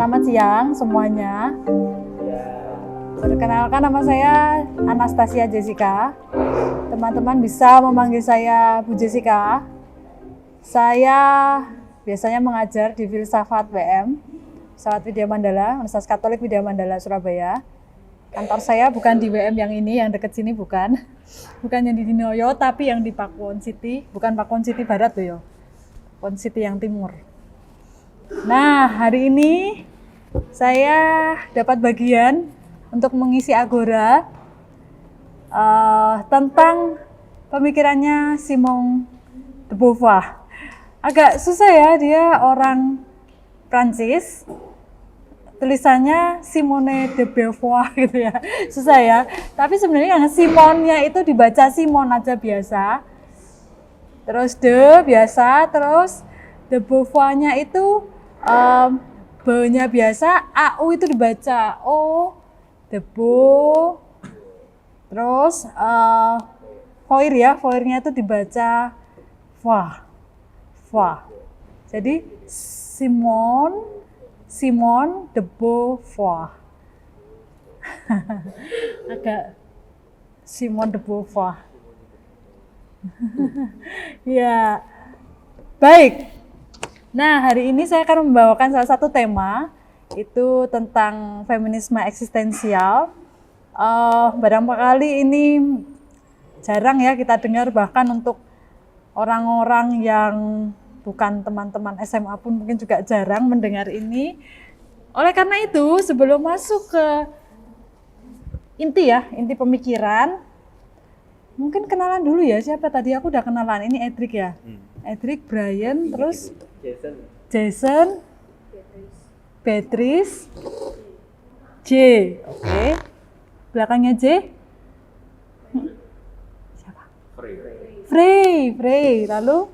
Selamat siang semuanya. Perkenalkan, nama saya Anastasia Jessica. Teman-teman bisa memanggil saya Bu Jessica. Saya biasanya mengajar di Filsafat WM, Filsafat Widya Mandala, Universitas Katolik Widya Mandala, Surabaya. Kantor saya bukan di WM yang ini, yang dekat sini bukan. Bukan yang di Dinoyo, tapi yang di Pakuwon City. Bukan Pakuwon City Barat loh ya. Pakuwon City yang timur. Nah, hari ini saya dapat bagian untuk mengisi Agora tentang pemikirannya Simone de Beauvoir. Agak susah ya, dia orang Prancis, tulisannya Simone de Beauvoir gitu ya, susah ya. Tapi sebenarnya yang Simone-nya itu dibaca Simon aja biasa, terus de biasa, terus de Beauvoir-nya itu B-nya biasa, AU itu dibaca O, Debo, terus Foir ya, Foirnya itu dibaca Wah. Jadi Simone de Beauvoir. Agak Simone de Beauvoir. Ya, baik. Nah, hari ini saya akan membawakan salah satu tema, itu tentang feminisme eksistensial. Barangkali ini jarang ya kita dengar, bahkan untuk orang-orang yang bukan teman-teman SMA pun mungkin juga jarang mendengar ini. Oleh karena itu, sebelum masuk ke inti pemikiran, mungkin kenalan dulu ya, siapa tadi aku udah kenalan, ini Edric ya. Edric, Brian, terus Jason, Beatrice, J, oke. Belakangnya J? Siapa? Frey, lalu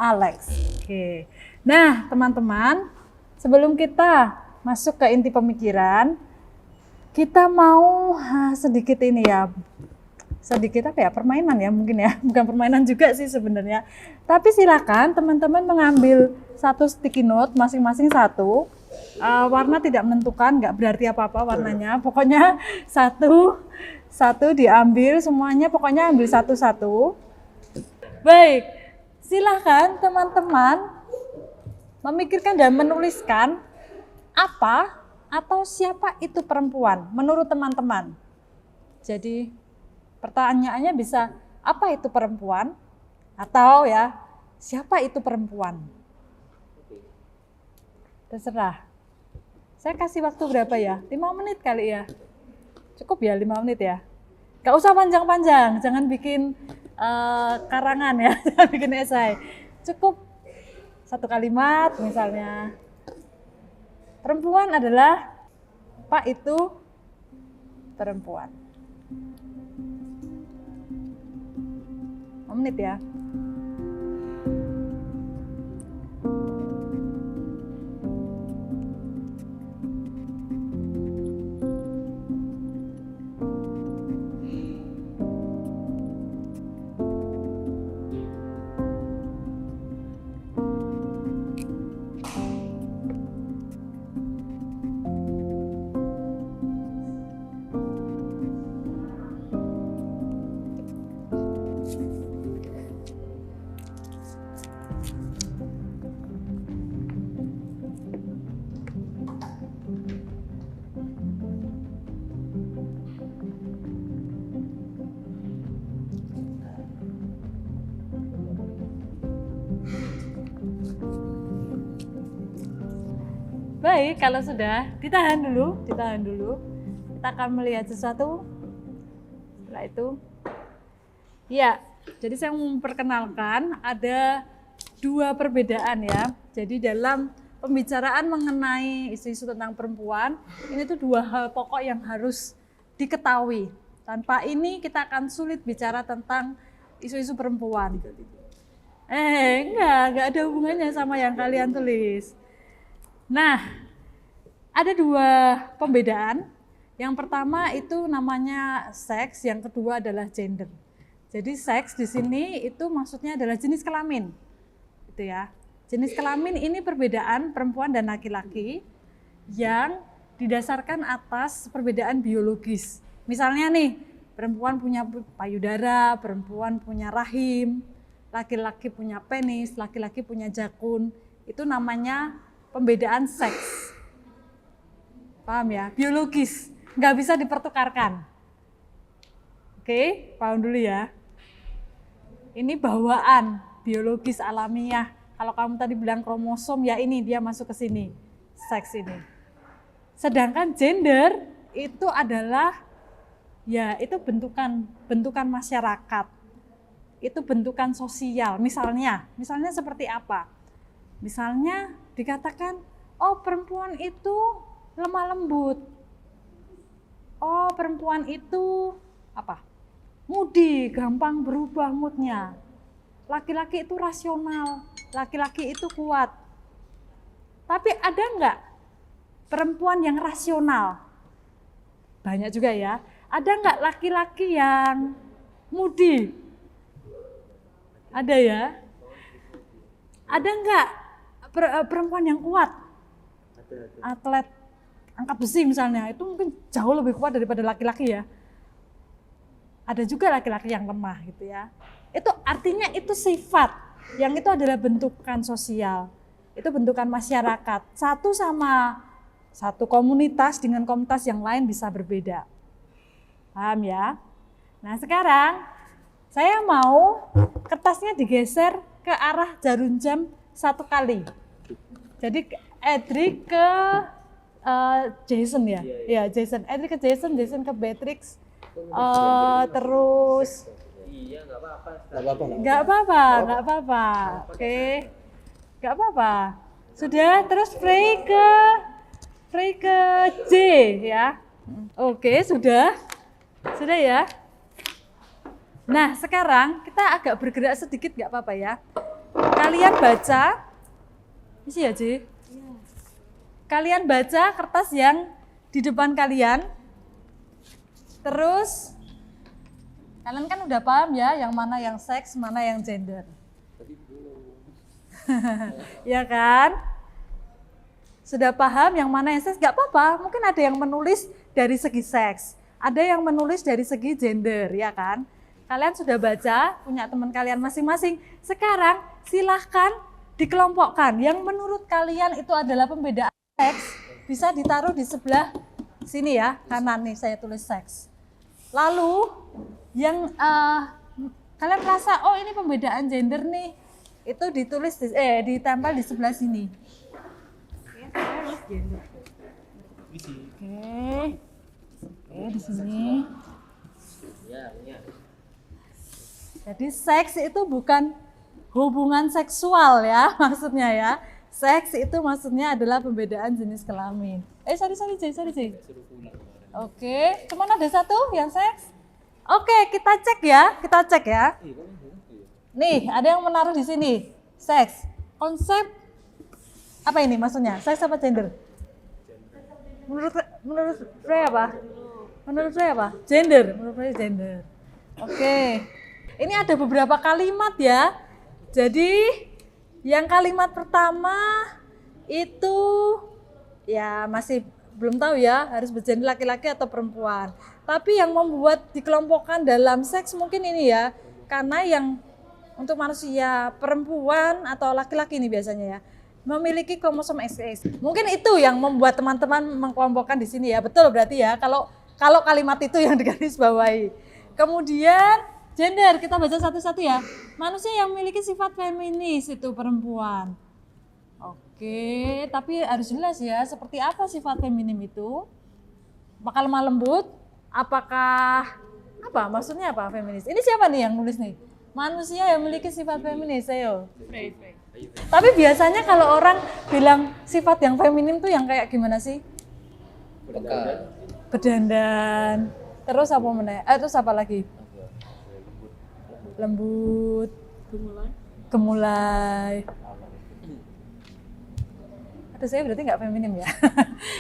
Alex. Oke. Nah, teman-teman, sebelum kita masuk ke inti pemikiran, kita mau sedikit ini ya, sedikit apa ya, permainan ya mungkin ya, bukan permainan juga sih sebenarnya. Tapi silakan teman-teman mengambil satu sticky note, masing-masing satu. Warna tidak menentukan, nggak berarti apa-apa warnanya. Pokoknya satu diambil semuanya, pokoknya ambil satu-satu. Baik, silakan teman-teman memikirkan dan menuliskan apa atau siapa itu perempuan menurut teman-teman. Jadi pertanyaannya bisa apa itu perempuan, atau ya siapa itu perempuan. Terserah. Saya kasih waktu berapa ya? 5 menit kali ya. Cukup ya 5 menit ya. Gak usah panjang-panjang, jangan bikin karangan ya, jangan bikin esai. Cukup satu kalimat misalnya. Perempuan adalah apa itu perempuan. 5 menit ya. Baik, kalau sudah, ditahan dulu. Kita akan melihat sesuatu. Setelah itu, ya, jadi saya memperkenalkan ada 2 perbedaan ya. Jadi dalam pembicaraan mengenai isu-isu tentang perempuan, ini tuh 2 hal pokok yang harus diketahui. Tanpa ini kita akan sulit bicara tentang isu-isu perempuan. Enggak ada hubungannya sama yang kalian tulis. Nah, ada 2 pembedaan. Yang pertama itu namanya seks, yang kedua adalah gender. Jadi seks di sini itu maksudnya adalah jenis kelamin. Itu ya. Jenis kelamin ini perbedaan perempuan dan laki-laki. yang didasarkan atas perbedaan biologis. Misalnya nih, perempuan punya payudara, perempuan punya rahim, laki-laki punya penis, laki-laki punya jakun. Itu namanya pembedaan seks. Paham ya? Biologis, nggak bisa dipertukarkan. Oke, paham dulu ya. Ini bawaan biologis alamiah. Kalau kamu tadi bilang kromosom, ya ini dia masuk ke sini, seks ini. Sedangkan gender itu adalah ya itu bentukan masyarakat. Itu bentukan sosial. Misalnya seperti apa? Misalnya dikatakan, oh perempuan itu lemah lembut. Oh perempuan itu apa? Mudi, gampang berubah moodnya. Laki-laki itu rasional, laki-laki itu kuat. Tapi ada enggak perempuan yang rasional? Banyak juga ya. Ada enggak laki-laki yang mudi? Ada ya? Ada enggak perempuan yang kuat? Atlet angkat besi misalnya, itu mungkin jauh lebih kuat daripada laki-laki ya. Ada juga laki-laki yang lemah gitu ya. Itu artinya itu sifat, yang itu adalah bentukan sosial. Itu bentukan masyarakat. Satu komunitas dengan komunitas yang lain bisa berbeda. Paham ya? Nah sekarang saya mau kertasnya digeser ke arah jarum jam 1 kali. Jadi Edric ke Jason ya? Ya Jason. Edric ke Jason, Jason ke Beatrix. Terus Iya, nggak apa-apa. nggak apa-apa. Oke, nggak apa-apa. Sudah, terus Frey ke J ya. Oke, sudah ya. Nah, sekarang kita agak bergerak sedikit, nggak apa-apa ya. Kalian baca, isi ya J. Kalian baca kertas yang di depan kalian. Terus kalian kan udah paham ya, yang mana yang seks, mana yang gender. Ya kan? Sudah paham yang mana yang seks, gak apa-apa. Mungkin ada yang menulis dari segi seks, ada yang menulis dari segi gender, ya kan? Kalian sudah baca, punya teman kalian masing-masing. Sekarang silahkan dikelompokkan. Yang menurut kalian itu adalah pembedaan seks, bisa ditaruh di sebelah sini ya, kanan nih saya tulis seks. Lalu yang kalian merasa oh ini pembedaan gender nih, itu ditulis ditempel di sebelah sini. Oke, di sini. Jadi seks itu bukan hubungan seksual ya maksudnya ya. Seks itu maksudnya adalah pembedaan jenis kelamin. Sorry. Oke, cuma ada satu yang seks. Oke, kita cek ya. Nih, ada yang menaruh di sini. Seks. Konsep apa ini maksudnya? Seks apa gender? Menurut Frey apa? Gender. Menurut Frey gender. Oke. Ini ada beberapa kalimat ya. Jadi yang kalimat pertama itu ya masih belum tahu ya harus bergender laki-laki atau perempuan. Tapi yang membuat dikelompokkan dalam seks mungkin ini ya, karena yang untuk manusia perempuan atau laki-laki ini biasanya ya memiliki kromosom XX. Mungkin itu yang membuat teman-teman mengkelompokkan di sini ya. Betul berarti ya kalau kalimat itu yang digarisbawahi. Kemudian gender kita baca satu-satu ya. Manusia yang memiliki sifat feminis itu perempuan. Oke, tapi harus jelas ya, seperti apa sifat feminim itu? Apakah lemah lembut? Apakah apa? Maksudnya apa feminis? Ini siapa nih yang nulis nih? Manusia yang memiliki sifat feminis, ayo. Tapi biasanya kalau orang bilang sifat yang feminim tuh yang kayak gimana sih? Berdandan. Terus apa meneh? Terus apa lagi? Lembut. Gemulai. Aduh, saya berarti nggak feminim ya.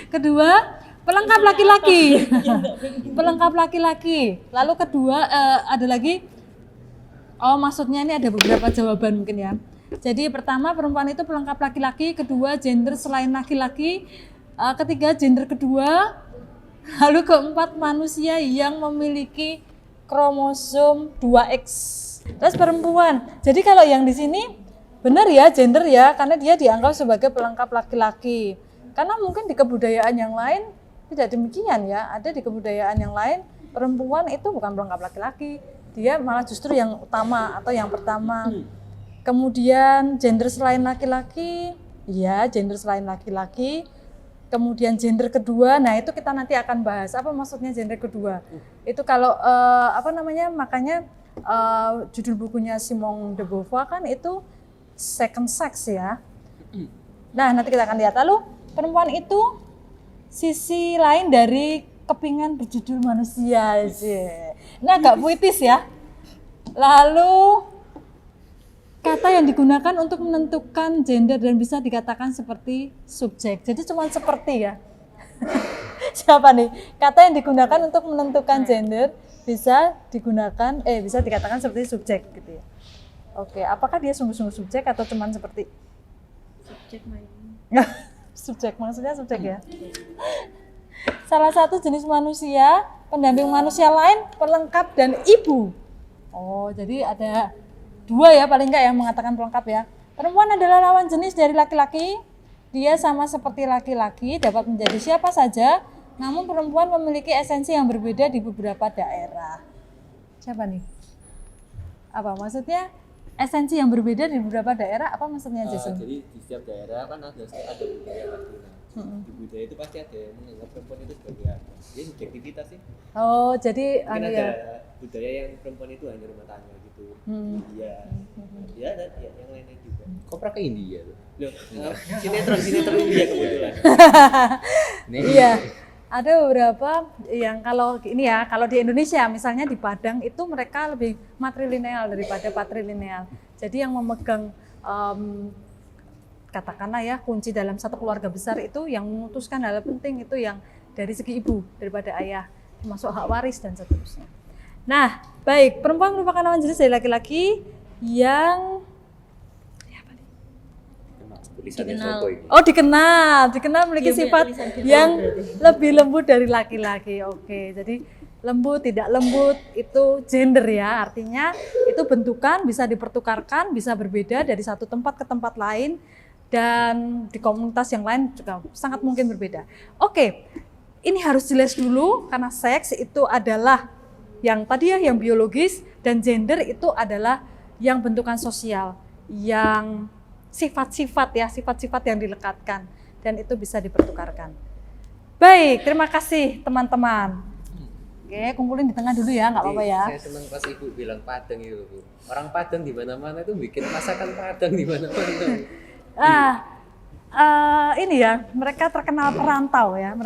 Kedua, pelengkap laki-laki. Pelengkap laki-laki. Lalu kedua ada lagi. Oh, maksudnya ini ada beberapa jawaban mungkin ya. Jadi pertama perempuan itu pelengkap laki-laki, kedua gender selain laki-laki, ketiga gender kedua, lalu keempat manusia yang memiliki kromosom 2X. Terus perempuan. Jadi kalau yang di sini benar ya gender ya, karena dia dianggap sebagai pelengkap laki-laki. Karena mungkin di kebudayaan yang lain tidak demikian ya. Ada di kebudayaan yang lain perempuan itu bukan pelengkap laki-laki, dia malah justru yang utama atau yang pertama. Kemudian gender selain laki-laki, ya gender selain laki-laki. Kemudian gender kedua, nah itu kita nanti akan bahas apa maksudnya gender kedua. Itu kalau makanya judul bukunya Simone de Beauvoir kan itu second sex ya. Nah nanti kita akan lihat. Lalu perempuan itu sisi lain dari kepingan berjudul manusia sih. Nah agak puitis ya. Lalu kata yang digunakan untuk menentukan gender dan bisa dikatakan seperti subjek. Jadi cuma seperti ya. Siapa nih? Kata yang digunakan untuk menentukan gender bisa dikatakan seperti subjek gitu ya. Oke, apakah dia sungguh-sungguh subjek atau cuma seperti Subjek main. subjek, maksudnya subjek ya. Salah satu jenis manusia, pendamping manusia lain, pelengkap dan ibu. Oh, jadi ada dua ya paling enggak yang mengatakan pelengkap ya. Perempuan adalah lawan jenis dari laki-laki. Dia sama seperti laki-laki, dapat menjadi siapa saja. Namun perempuan memiliki esensi yang berbeda di beberapa daerah. Siapa nih? Apa maksudnya? Esensi yang berbeda di beberapa daerah, apa maksudnya Jason? Jadi di setiap daerah kan ada budaya pasti. Di budaya itu pasti ada yang menganggap perempuan itu sebagai apa? Jadi subjektivitas sih. Oh, jadi mungkin ada budaya yang perempuan itu hanya rumah tangga gitu. Ya dan yang lainnya juga. Kok pernah ke India tuh? Loh, sinetron India kebetulan. Iya. Ada beberapa yang kalau ini ya, kalau di Indonesia misalnya di Padang itu mereka lebih matrilineal daripada patrilineal. Jadi yang memegang katakanlah ya kunci dalam satu keluarga besar itu yang memutuskan hal penting itu yang dari segi ibu daripada ayah, termasuk hak waris dan seterusnya. Nah, baik, perempuan merupakan lawan jenis dari laki-laki yang dikenal memiliki sifat yang lebih lembut dari laki-laki. Oke, jadi lembut tidak lembut itu gender ya, artinya itu bentukan bisa dipertukarkan, bisa berbeda dari satu tempat ke tempat lain dan di komunitas yang lain juga sangat mungkin berbeda. Oke, ini harus jelas dulu karena seks itu adalah yang tadi ya yang biologis dan gender itu adalah yang bentukan sosial, yang sifat-sifat yang dilekatkan dan itu bisa dipertukarkan. Baik, terima kasih teman-teman. Oke, kumpulin di tengah dulu ya, nggak apa-apa ya. Saya senang pas Ibu bilang Padang itu, Bu. Orang Padang di mana-mana itu bikin masakan Padang di mana-mana. Ini ya, mereka terkenal perantau ya,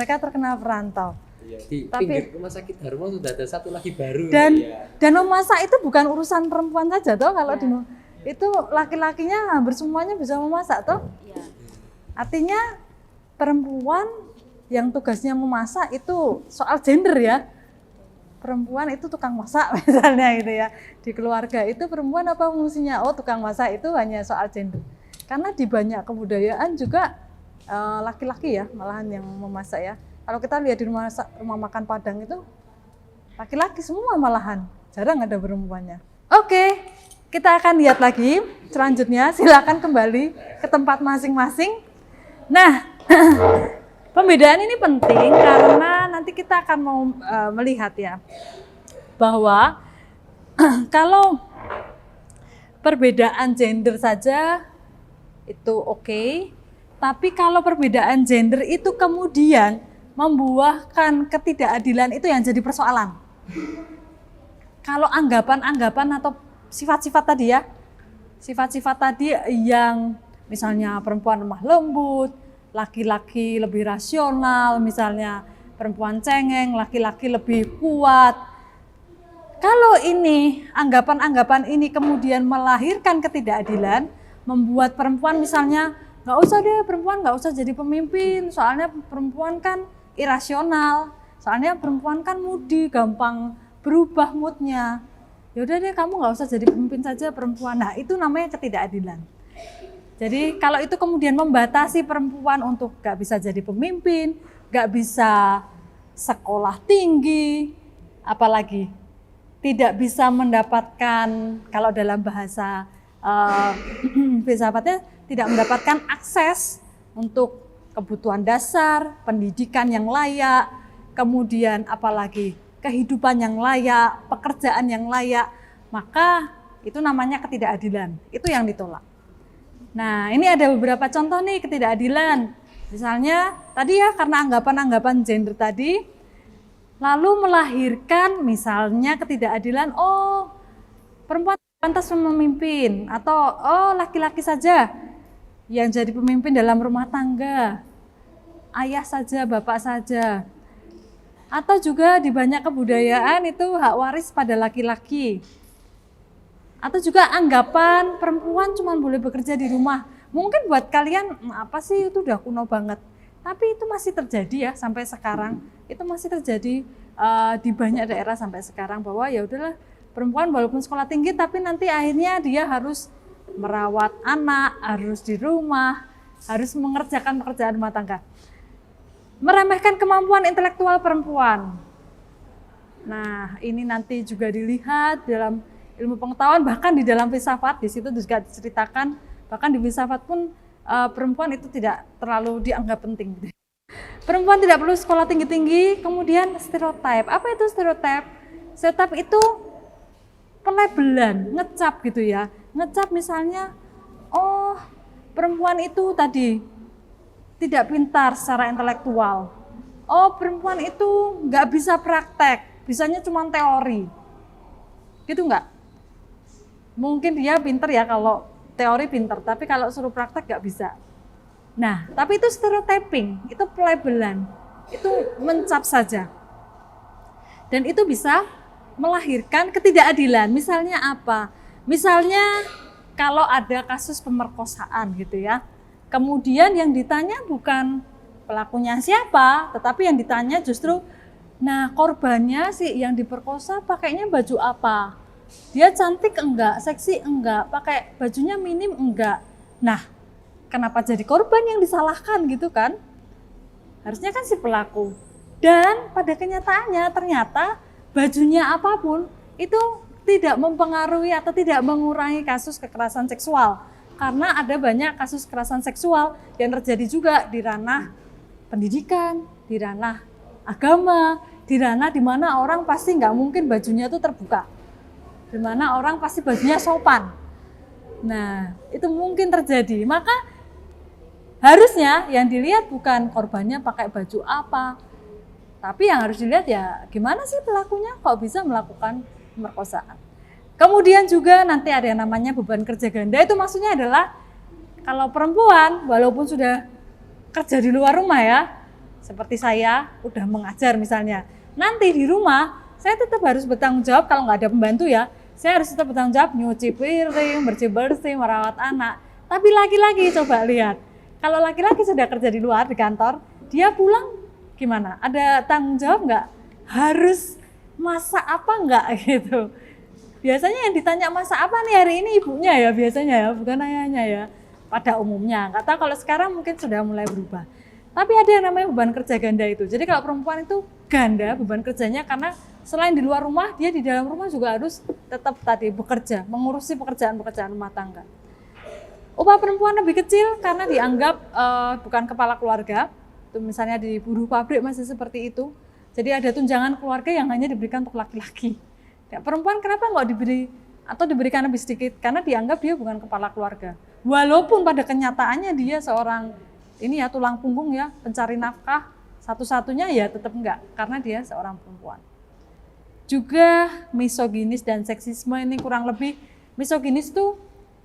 Di pinggir rumah sakit Dharma sudah ada satu lagi baru. Dan memasak itu bukan urusan perempuan saja toh, kalau itu laki-lakinya hampir semuanya bisa memasak toh. Artinya perempuan yang tugasnya memasak itu soal gender ya. Perempuan itu tukang masak misalnya gitu ya. Di keluarga itu perempuan apa fungsinya? Oh, tukang masak itu hanya soal gender. Karena di banyak kebudayaan juga laki-laki ya malahan yang memasak ya. Kalau kita lihat di rumah makan Padang itu laki-laki semua malahan, jarang ada perempuannya. Oke, kita akan lihat lagi selanjutnya. Silakan kembali ke tempat masing-masing. Nah, pembedaan ini penting karena nanti kita akan mau melihat ya bahwa kalau perbedaan gender saja itu oke, tapi kalau perbedaan gender itu kemudian membuahkan ketidakadilan itu yang jadi persoalan. Kalau anggapan-anggapan atau sifat-sifat tadi ya, sifat-sifat tadi yang misalnya perempuan lemah lembut, laki-laki lebih rasional, misalnya perempuan cengeng, laki-laki lebih kuat. Kalau ini, anggapan-anggapan ini kemudian melahirkan ketidakadilan, membuat perempuan misalnya, nggak usah deh perempuan nggak usah jadi pemimpin, soalnya perempuan kan irasional, soalnya perempuan kan moody, gampang berubah moodnya. Yaudah deh kamu nggak usah jadi pemimpin saja perempuan. Nah itu namanya ketidakadilan. Jadi kalau itu kemudian membatasi perempuan untuk gak bisa jadi pemimpin, gak bisa sekolah tinggi, apalagi tidak bisa mendapatkan, kalau dalam bahasa filsafatnya, tidak mendapatkan akses untuk kebutuhan dasar, pendidikan yang layak, kemudian apalagi kehidupan yang layak, pekerjaan yang layak, maka itu namanya ketidakadilan, itu yang ditolak. Nah, ini ada beberapa contoh nih ketidakadilan. Misalnya tadi ya karena anggapan-anggapan gender tadi, lalu melahirkan misalnya ketidakadilan, oh perempuan pantas memimpin, atau oh laki-laki saja yang jadi pemimpin dalam rumah tangga, ayah saja, bapak saja. Atau juga di banyak kebudayaan itu hak waris pada laki-laki. Atau juga anggapan perempuan cuma boleh bekerja di rumah. Mungkin buat kalian apa sih itu udah kuno banget. Tapi itu masih terjadi ya sampai sekarang. Itu masih terjadi di banyak daerah sampai sekarang bahwa ya udahlah perempuan walaupun sekolah tinggi tapi nanti akhirnya dia harus merawat anak, harus di rumah, harus mengerjakan pekerjaan rumah tangga. Meremehkan kemampuan intelektual perempuan. Nah, ini nanti juga dilihat dalam ilmu pengetahuan, bahkan di dalam filsafat, di situ juga diceritakan, bahkan di filsafat pun perempuan itu tidak terlalu dianggap penting. Perempuan tidak perlu sekolah tinggi-tinggi, kemudian stereotip. Apa itu stereotip? Stereotip itu pelabelan, ngecap gitu ya. Ngecap misalnya, oh perempuan itu tadi tidak pintar secara intelektual. Oh perempuan itu nggak bisa praktek, bisanya cuma teori. Gitu nggak? Mungkin dia pinter ya kalau teori pinter, tapi kalau suruh praktek nggak bisa. Nah, tapi itu stereotyping, itu pelabelan, itu mencap saja. Dan itu bisa melahirkan ketidakadilan. Misalnya apa? Misalnya kalau ada kasus pemerkosaan gitu ya, kemudian yang ditanya bukan pelakunya siapa, tetapi yang ditanya justru, nah korbannya sih yang diperkosa pakainya baju apa? Dia cantik enggak, seksi enggak, pakai bajunya minim enggak. Nah, kenapa jadi korban yang disalahkan gitu kan? Harusnya kan si pelaku. Dan pada kenyataannya ternyata bajunya apapun itu tidak mempengaruhi atau tidak mengurangi kasus kekerasan seksual. Karena ada banyak kasus kekerasan seksual yang terjadi juga di ranah pendidikan, di ranah agama, di ranah di mana orang pasti nggak mungkin bajunya itu terbuka. Di mana orang pasti bajunya sopan. Nah, itu mungkin terjadi. Maka harusnya yang dilihat bukan korbannya pakai baju apa, tapi yang harus dilihat ya gimana sih pelakunya kok bisa melakukan pemerkosaan. Kemudian juga nanti ada yang namanya beban kerja ganda. Itu maksudnya adalah kalau perempuan walaupun sudah kerja di luar rumah ya, seperti saya udah mengajar misalnya, nanti di rumah saya tetap harus bertanggung jawab kalau nggak ada pembantu ya. Saya harus tetap bertanggung jawab nyuci piring, bersih-bersih, merawat anak. Tapi laki-laki coba lihat, kalau laki-laki sudah kerja di luar, di kantor, dia pulang gimana? Ada tanggung jawab nggak? Harus masak apa nggak gitu? Biasanya yang ditanya masak apa nih hari ini ibunya ya biasanya ya, bukan ayahnya ya. Pada umumnya, nggak tahu kalau sekarang mungkin sudah mulai berubah. Tapi ada yang namanya beban kerja ganda itu. Jadi kalau perempuan itu ganda beban kerjanya karena selain di luar rumah, dia di dalam rumah juga harus tetap tadi bekerja, mengurusi pekerjaan-pekerjaan rumah tangga. Upah perempuan lebih kecil karena dianggap bukan kepala keluarga. Itu misalnya di buruh pabrik masih seperti itu. Jadi ada tunjangan keluarga yang hanya diberikan untuk laki-laki. Ya, perempuan kenapa nggak diberi atau diberikan lebih sedikit? Karena dianggap dia bukan kepala keluarga. Walaupun pada kenyataannya dia seorang ini ya tulang punggung ya, pencari nafkah satu-satunya ya tetap enggak karena dia seorang perempuan. Juga misoginis dan seksisme ini kurang lebih misoginis itu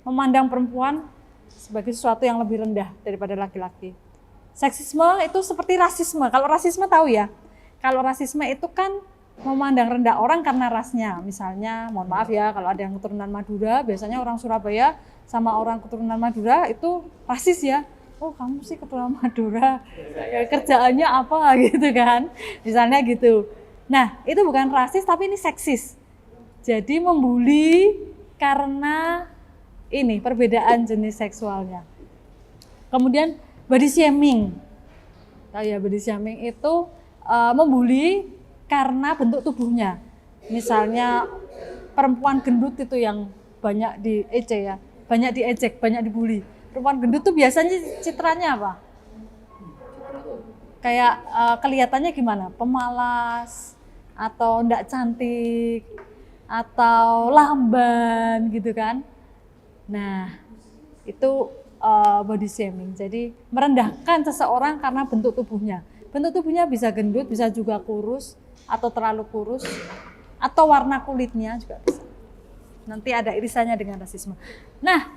memandang perempuan sebagai sesuatu yang lebih rendah daripada laki-laki. Seksisme itu seperti rasisme. Kalau rasisme tahu ya. Kalau rasisme itu kan memandang rendah orang karena rasnya. Misalnya, mohon maaf ya, kalau ada yang keturunan Madura, biasanya orang Surabaya sama orang keturunan Madura itu rasis ya. Oh kamu sih keturunan Madura, kerjaannya apa gitu kan, misalnya gitu. Nah itu bukan rasis tapi ini seksis. Jadi membuli karena ini perbedaan jenis seksualnya. Kemudian body shaming. Oh ya, body shaming itu membuli karena bentuk tubuhnya. Misalnya perempuan gendut itu yang banyak diejek ya, banyak diejek, banyak dibully. Perempuan gendut tuh biasanya citranya apa? Kayak kelihatannya gimana? Pemalas atau enggak cantik atau lamban gitu kan. Nah, itu body shaming. Jadi merendahkan seseorang karena bentuk tubuhnya. Bentuk tubuhnya bisa gendut, bisa juga kurus atau terlalu kurus atau warna kulitnya juga bisa. Nanti ada irisannya dengan rasisme. Nah,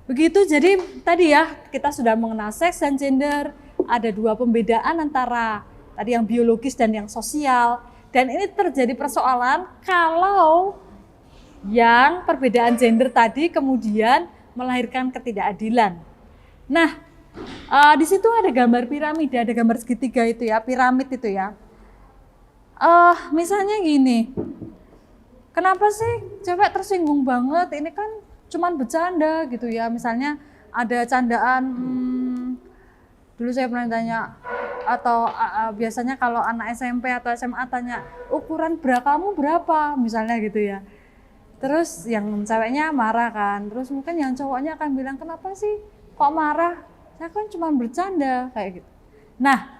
begitu jadi tadi ya kita sudah mengenal seks dan gender. Ada dua pembedaan antara tadi yang biologis dan yang sosial. Dan ini terjadi persoalan kalau yang perbedaan gender tadi kemudian melahirkan ketidakadilan. Nah, di situ ada gambar piramida, ada gambar segitiga itu ya, piramid itu ya. Misalnya gini, kenapa sih cewek tersinggung banget? Ini kan cuman bercanda gitu ya. Misalnya ada candaan, dulu saya pernah tanya, atau biasanya kalau anak SMP atau SMA tanya, ukuran bra kamu berapa? Misalnya gitu ya. Terus yang ceweknya marah kan, terus mungkin yang cowoknya akan bilang, kenapa sih kok marah? Saya kan cuma bercanda, kayak gitu. Nah,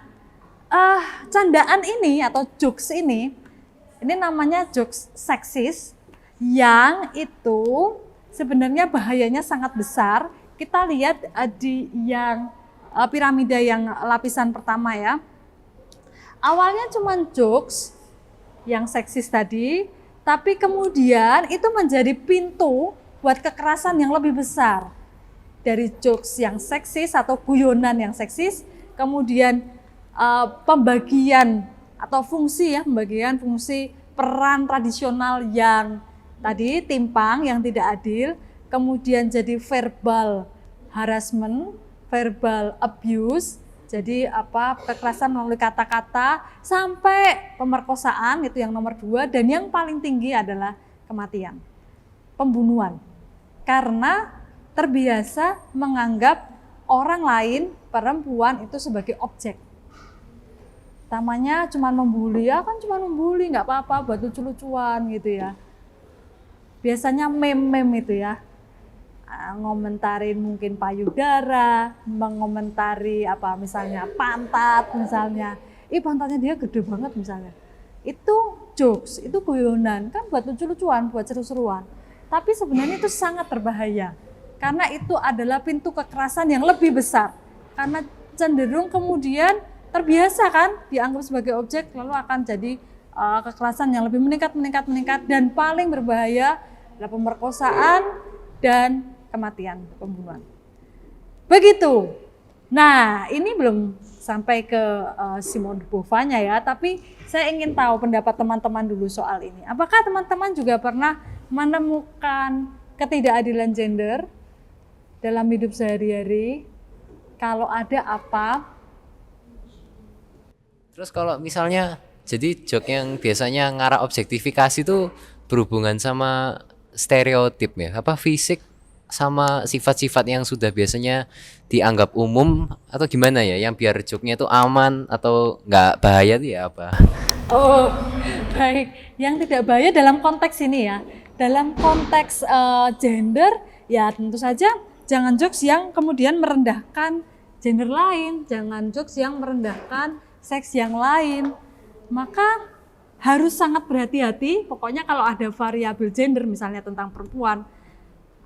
candaan ini atau jokes ini namanya jokes seksis, yang itu sebenarnya bahayanya sangat besar. Kita lihat di yang piramida yang lapisan pertama ya. Awalnya cuma jokes yang seksis tadi, tapi kemudian itu menjadi pintu buat kekerasan yang lebih besar. Dari jokes yang seksis atau guyonan yang seksis, kemudian pembagian atau fungsi ya, pembagian fungsi peran tradisional yang tadi timpang, yang tidak adil, kemudian jadi verbal harassment, verbal abuse, jadi kekerasan melalui kata-kata sampai pemerkosaan, itu yang nomor 2, dan yang paling tinggi adalah kematian, pembunuhan, karena terbiasa menganggap orang lain, perempuan itu sebagai objek. Tamanya cuma membuli, ya kan cuma membuli, nggak apa-apa buat lucu-lucuan gitu ya. Biasanya meme-meme itu ya, ngomentarin mungkin payudara, mengomentari misalnya pantat misalnya, pantatnya dia gede banget misalnya. Itu jokes, itu guyonan, kan buat lucu-lucuan, buat seru-seruan. Tapi sebenarnya itu sangat berbahaya, karena itu adalah pintu kekerasan yang lebih besar. Karena cenderung kemudian terbiasa kan, dianggap sebagai objek, lalu akan jadi kekerasan yang lebih meningkat, dan paling berbahaya adalah pemerkosaan dan kematian, pembunuhan. Begitu. Nah, ini belum sampai ke Simone de Beauvoir-nya ya, tapi saya ingin tahu pendapat teman-teman dulu soal ini. Apakah teman-teman juga pernah menemukan ketidakadilan gender dalam hidup sehari-hari? Kalau ada apa? Terus kalau misalnya jadi joke yang biasanya ngarah objektifikasi itu berhubungan sama stereotip ya, fisik sama sifat-sifat yang sudah biasanya dianggap umum, atau gimana ya, yang biar joke-nya itu aman atau nggak bahaya itu ya apa? Oh, baik. Yang tidak bahaya dalam konteks ini ya, dalam konteks gender ya tentu saja jangan jokes yang kemudian merendahkan gender lain, jangan jokes yang merendahkan seks yang lain. Maka harus sangat berhati-hati, pokoknya kalau ada variabel gender misalnya tentang perempuan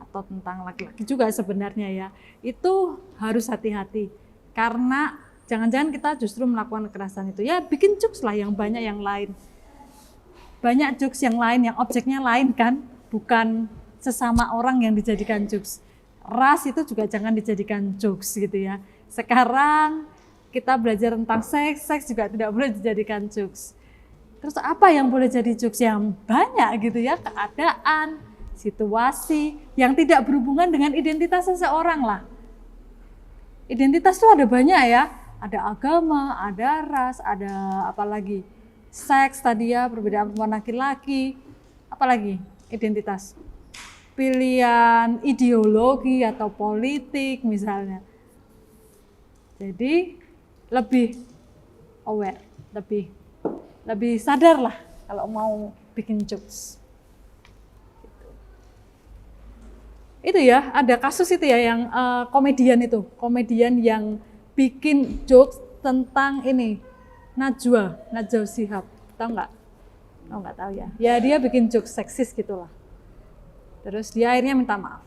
atau tentang laki-laki juga sebenarnya ya, itu harus hati-hati. Karena jangan-jangan kita justru melakukan kekerasan itu. Ya bikin jokes lah yang banyak yang lain. Banyak jokes yang lain, yang objeknya lain kan, bukan sesama orang yang dijadikan jokes. Ras itu juga jangan dijadikan jokes gitu ya. Sekarang kita belajar tentang seks, seks juga tidak boleh dijadikan jokes. Terus apa yang boleh jadi jokes? Yang banyak gitu ya, keadaan, situasi yang tidak berhubungan dengan identitas seseorang lah. Identitas itu ada banyak ya, ada agama, ada ras, ada apalagi seks tadi ya, perbedaan perempuan laki-laki, apalagi identitas. Pilihan ideologi atau politik misalnya. Jadi lebih aware, lebih sadar lah kalau mau bikin jokes. Itu ya, ada kasus itu ya yang komedian yang bikin jokes tentang ini Najwa Shihab, tahu nggak? Oh nggak tahu ya. Ya dia bikin jokes seksis gitulah. Terus dia akhirnya minta maaf.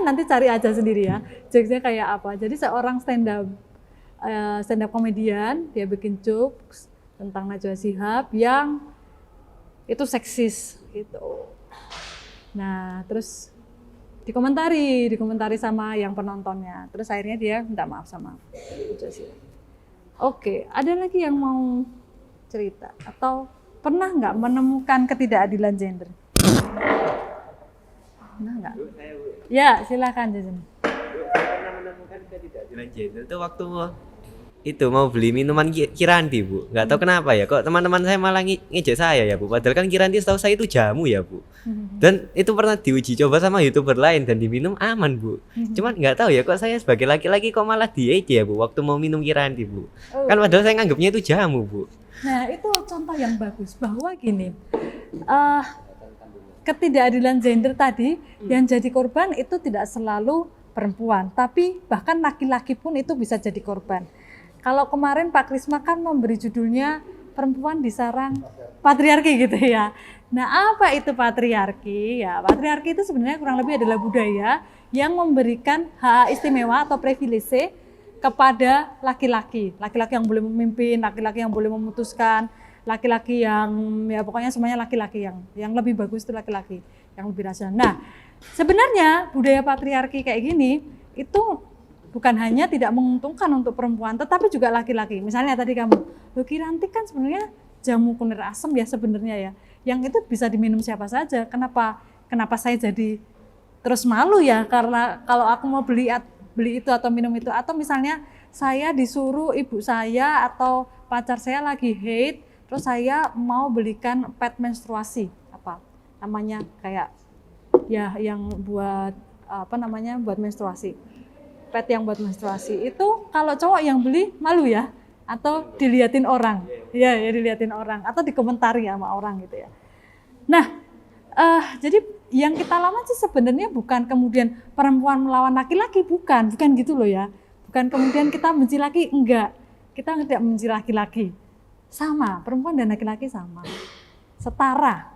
Nanti cari aja sendiri ya, jokesnya kayak apa. Jadi seorang stand up komedian, dia bikin jokes tentang Najwa Shihab yang itu seksis gitu. Nah, terus dikomentari sama yang penontonnya. Terus akhirnya dia minta maaf sama Najwa Shihab. Oke, ada lagi yang mau cerita atau pernah nggak menemukan ketidakadilan gender? Pernah nggak? Ya, silakan Jason. Saya pernah menemukan ketidakadilan gender itu waktu itu mau beli minuman Kiranti, Bu. Nggak tahu kenapa ya, kok teman-teman saya malah ngejek saya ya, Bu. Padahal kan Kiranti setahu saya itu jamu ya, Bu. Dan itu pernah diuji coba sama YouTuber lain dan diminum aman, Bu. Cuman nggak tahu ya, kok saya sebagai laki-laki kok malah diejek ya, Bu, waktu mau minum Kiranti, Bu. Kan padahal saya nganggapnya itu jamu, Bu. Nah, itu contoh yang bagus bahwa gini, ketidakadilan gender tadi yang jadi korban itu tidak selalu perempuan, tapi bahkan laki-laki pun itu bisa jadi korban. Kalau kemarin Pak Krisma kan memberi judulnya perempuan disarang patriarki gitu ya. Nah, apa itu patriarki? Ya, patriarki itu sebenarnya kurang lebih adalah budaya yang memberikan hak istimewa atau privilege kepada laki-laki. Laki-laki yang boleh memimpin, laki-laki yang boleh memutuskan, laki-laki yang ya pokoknya semuanya laki-laki yang lebih bagus itu laki-laki yang lebih rasional. Nah, sebenarnya budaya patriarki kayak gini itu bukan hanya tidak menguntungkan untuk perempuan, tetapi juga laki-laki. Misalnya tadi kamu, Kiranti kan sebenarnya jamu kunir asem ya sebenarnya ya, yang itu bisa diminum siapa saja. Kenapa saya jadi terus malu ya? Karena kalau aku mau beli itu atau minum itu, atau misalnya saya disuruh ibu saya atau pacar saya lagi haid, terus saya mau belikan pad menstruasi, apa namanya kayak ya yang buat buat menstruasi. Pad yang buat menstruasi itu kalau cowok yang beli malu ya, atau diliatin orang, ya diliatin orang, atau dikomentari sama orang gitu ya. Nah, jadi yang kita lawan sih sebenarnya bukan kemudian perempuan melawan laki-laki, bukan gitu loh ya. Bukan kemudian kita benci laki, enggak. Kita tidak benci laki-laki. Sama, perempuan dan laki-laki sama. Setara.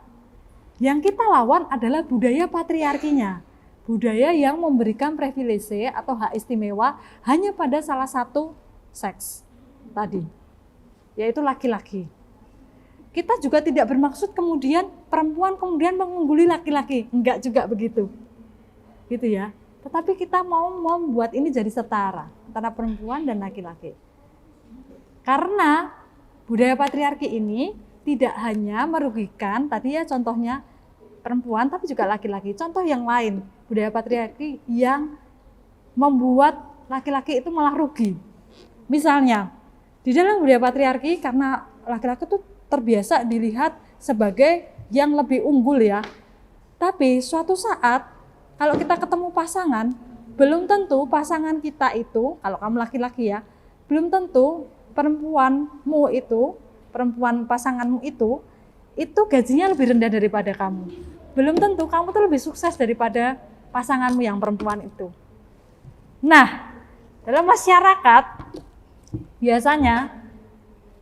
Yang kita lawan adalah budaya patriarkinya. Budaya yang memberikan privilege atau hak istimewa hanya pada salah satu seks tadi, yaitu laki-laki. Kita juga tidak bermaksud kemudian perempuan kemudian mengungguli laki-laki, enggak juga begitu, gitu ya. Tetapi kita mau membuat ini jadi setara antara perempuan dan laki-laki. Karena budaya patriarki ini tidak hanya merugikan, tadi ya contohnya perempuan, tapi juga laki-laki. Contoh yang lain, budaya patriarki yang membuat laki-laki itu malah rugi. Misalnya, di dalam budaya patriarki karena laki-laki itu terbiasa dilihat sebagai yang lebih unggul ya. Tapi suatu saat kalau kita ketemu pasangan, belum tentu pasangan kita itu, kalau kamu laki-laki ya, belum tentu perempuan pasanganmu itu gajinya lebih rendah daripada kamu. Belum tentu kamu tuh lebih sukses daripada pasanganmu yang perempuan itu. Nah, dalam masyarakat biasanya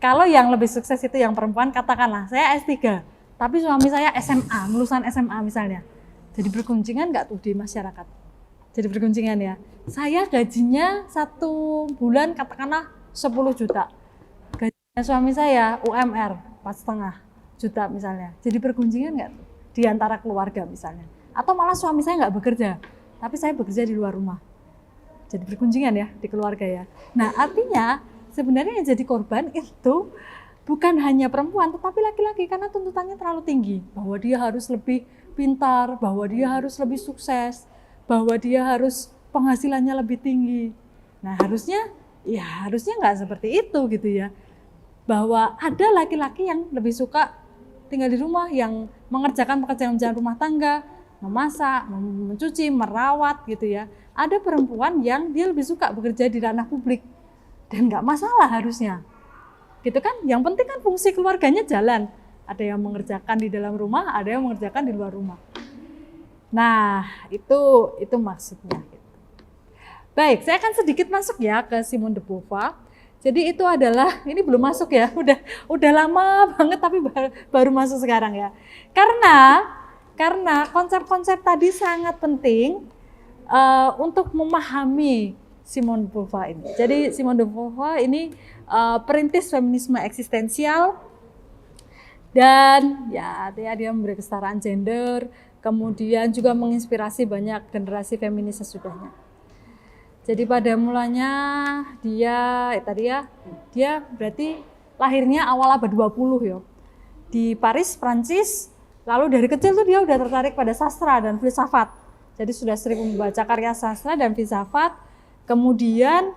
kalau yang lebih sukses itu yang perempuan, katakanlah saya S3, tapi suami saya SMA, lulusan SMA misalnya. Jadi bergunjingan nggak tuh di masyarakat? Jadi bergunjingan ya. Saya gajinya 1 bulan katakanlah 10 juta. Gajinya suami saya UMR 4,5 juta misalnya. Jadi bergunjingan nggak tuh di antara keluarga misalnya? Atau malah suami saya nggak bekerja, tapi saya bekerja di luar rumah. Jadi bergunjingan ya di keluarga ya. Nah artinya sebenarnya yang jadi korban itu bukan hanya perempuan, tetapi laki-laki karena tuntutannya terlalu tinggi. Bahwa dia harus lebih pintar, bahwa dia harus lebih sukses, bahwa dia harus penghasilannya lebih tinggi. Nah harusnya nggak seperti itu gitu ya. Bahwa ada laki-laki yang lebih suka tinggal di rumah, yang mengerjakan pekerjaan rumah tangga, memasak, mencuci, merawat gitu ya. Ada perempuan yang dia lebih suka bekerja di ranah publik dan nggak masalah harusnya. Gitu kan? Yang penting kan fungsi keluarganya jalan. Ada yang mengerjakan di dalam rumah, ada yang mengerjakan di luar rumah. Nah, itu maksudnya. Baik, saya akan sedikit masuk ya ke Simone de Beauvoir. Jadi itu adalah, ini belum masuk ya, udah lama banget tapi baru masuk sekarang ya. Karena konsep-konsep tadi sangat penting untuk memahami Simone de Beauvoir ini. Jadi Simone de Beauvoir ini perintis feminisme eksistensial dan ya dia memberi kesetaraan gender, kemudian juga menginspirasi banyak generasi feminis sesudahnya. Jadi pada mulanya dia berarti lahirnya awal abad 20 ya. Di Paris, Prancis. Lalu dari kecil tuh dia udah tertarik pada sastra dan filsafat. Jadi sudah sering membaca karya sastra dan filsafat. Kemudian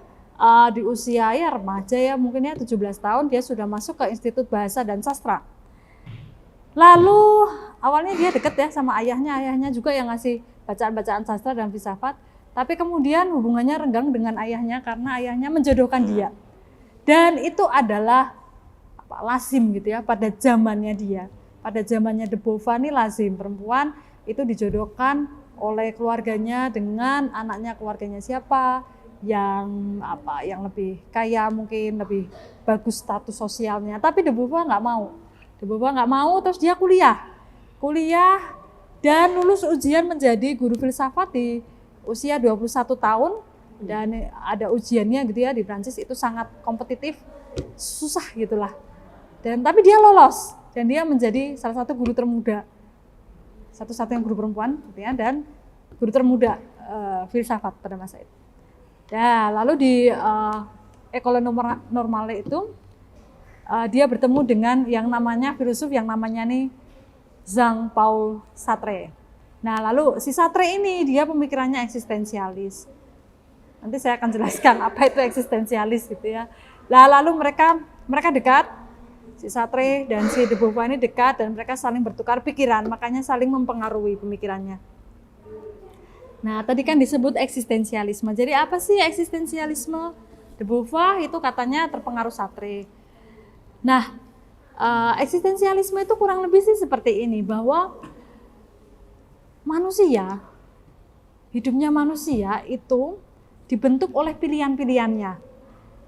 di usia ya remaja ya mungkin ya 17 tahun dia sudah masuk ke Institut Bahasa dan Sastra. Lalu awalnya dia deket ya sama ayahnya juga yang ngasih bacaan-bacaan sastra dan filsafat. Tapi kemudian hubungannya renggang dengan ayahnya karena ayahnya menjodohkan dia. Dan itu adalah lazim gitu ya pada zamannya dia. Pada zamannya de Beauvoir ini lazim perempuan itu dijodohkan oleh keluarganya dengan anaknya keluarganya siapa yang lebih kaya mungkin lebih bagus status sosialnya. Tapi de Beauvoir nggak mau. De Beauvoir nggak mau terus dia kuliah dan lulus ujian menjadi guru filsafat di usia 21 tahun dan ada ujiannya gitu ya di Prancis itu sangat kompetitif, susah gitulah. Tapi dia lolos dan dia menjadi salah satu guru termuda, satu-satunya guru perempuan gitu ya, dan guru termuda filsafat pada masa itu. Lalu di École Normale itu dia bertemu dengan yang namanya filosof yang namanya nih Jean-Paul Sartre. Nah, lalu si Sartre ini dia pemikirannya eksistensialis. Nanti saya akan jelaskan apa itu eksistensialis gitu ya. Lalu mereka dekat, si Sartre dan si de Beauvoir ini dekat dan mereka saling bertukar pikiran, makanya saling mempengaruhi pemikirannya. Nah, tadi kan disebut eksistensialisme. Jadi apa sih eksistensialisme? De Beauvoir itu katanya terpengaruh Sartre. Nah, eksistensialisme itu kurang lebih sih seperti ini, bahwa hidupnya manusia itu dibentuk oleh pilihan-pilihannya.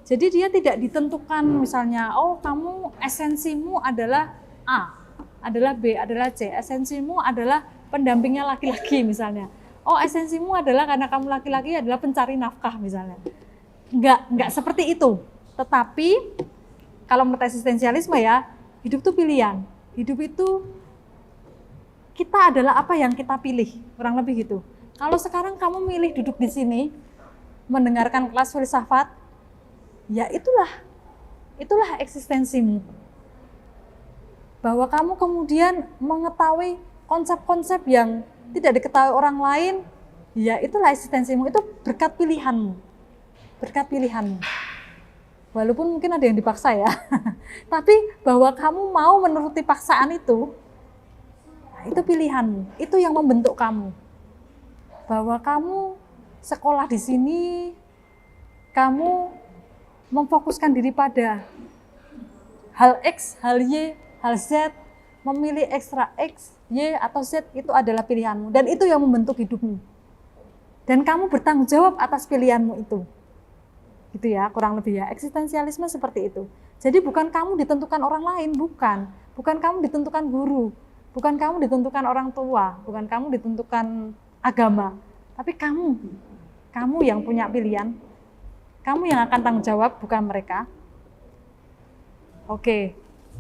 Jadi dia tidak ditentukan misalnya, oh kamu esensimu adalah A, adalah B, adalah C, esensimu adalah pendampingnya laki-laki misalnya. Oh esensimu adalah karena kamu laki-laki adalah pencari nafkah misalnya. Enggak seperti itu. Tetapi kalau menurut eksistensialisme ya, hidup itu pilihan. Hidup itu kita adalah apa yang kita pilih, kurang lebih gitu. Kalau sekarang kamu milih duduk di sini, mendengarkan kelas filsafat, ya itulah eksistensimu. Bahwa kamu kemudian mengetahui konsep-konsep yang tidak diketahui orang lain, ya itulah eksistensimu, itu berkat pilihanmu. Berkat pilihanmu. Walaupun mungkin ada yang dipaksa ya, tapi bahwa kamu mau menuruti paksaan itu pilihanmu, itu yang membentuk kamu. Bahwa kamu sekolah di sini, kamu memfokuskan diri pada hal X, hal Y, hal Z, memilih ekstra X, Y, atau Z, itu adalah pilihanmu. Dan itu yang membentuk hidupmu. Dan kamu bertanggung jawab atas pilihanmu itu. Gitu ya, kurang lebih ya. Eksistensialisme seperti itu. Jadi bukan kamu ditentukan orang lain, bukan. Bukan kamu ditentukan guru. Bukan kamu ditentukan orang tua, bukan kamu ditentukan agama, tapi kamu yang punya pilihan, kamu yang akan tanggung jawab, bukan mereka. Oke,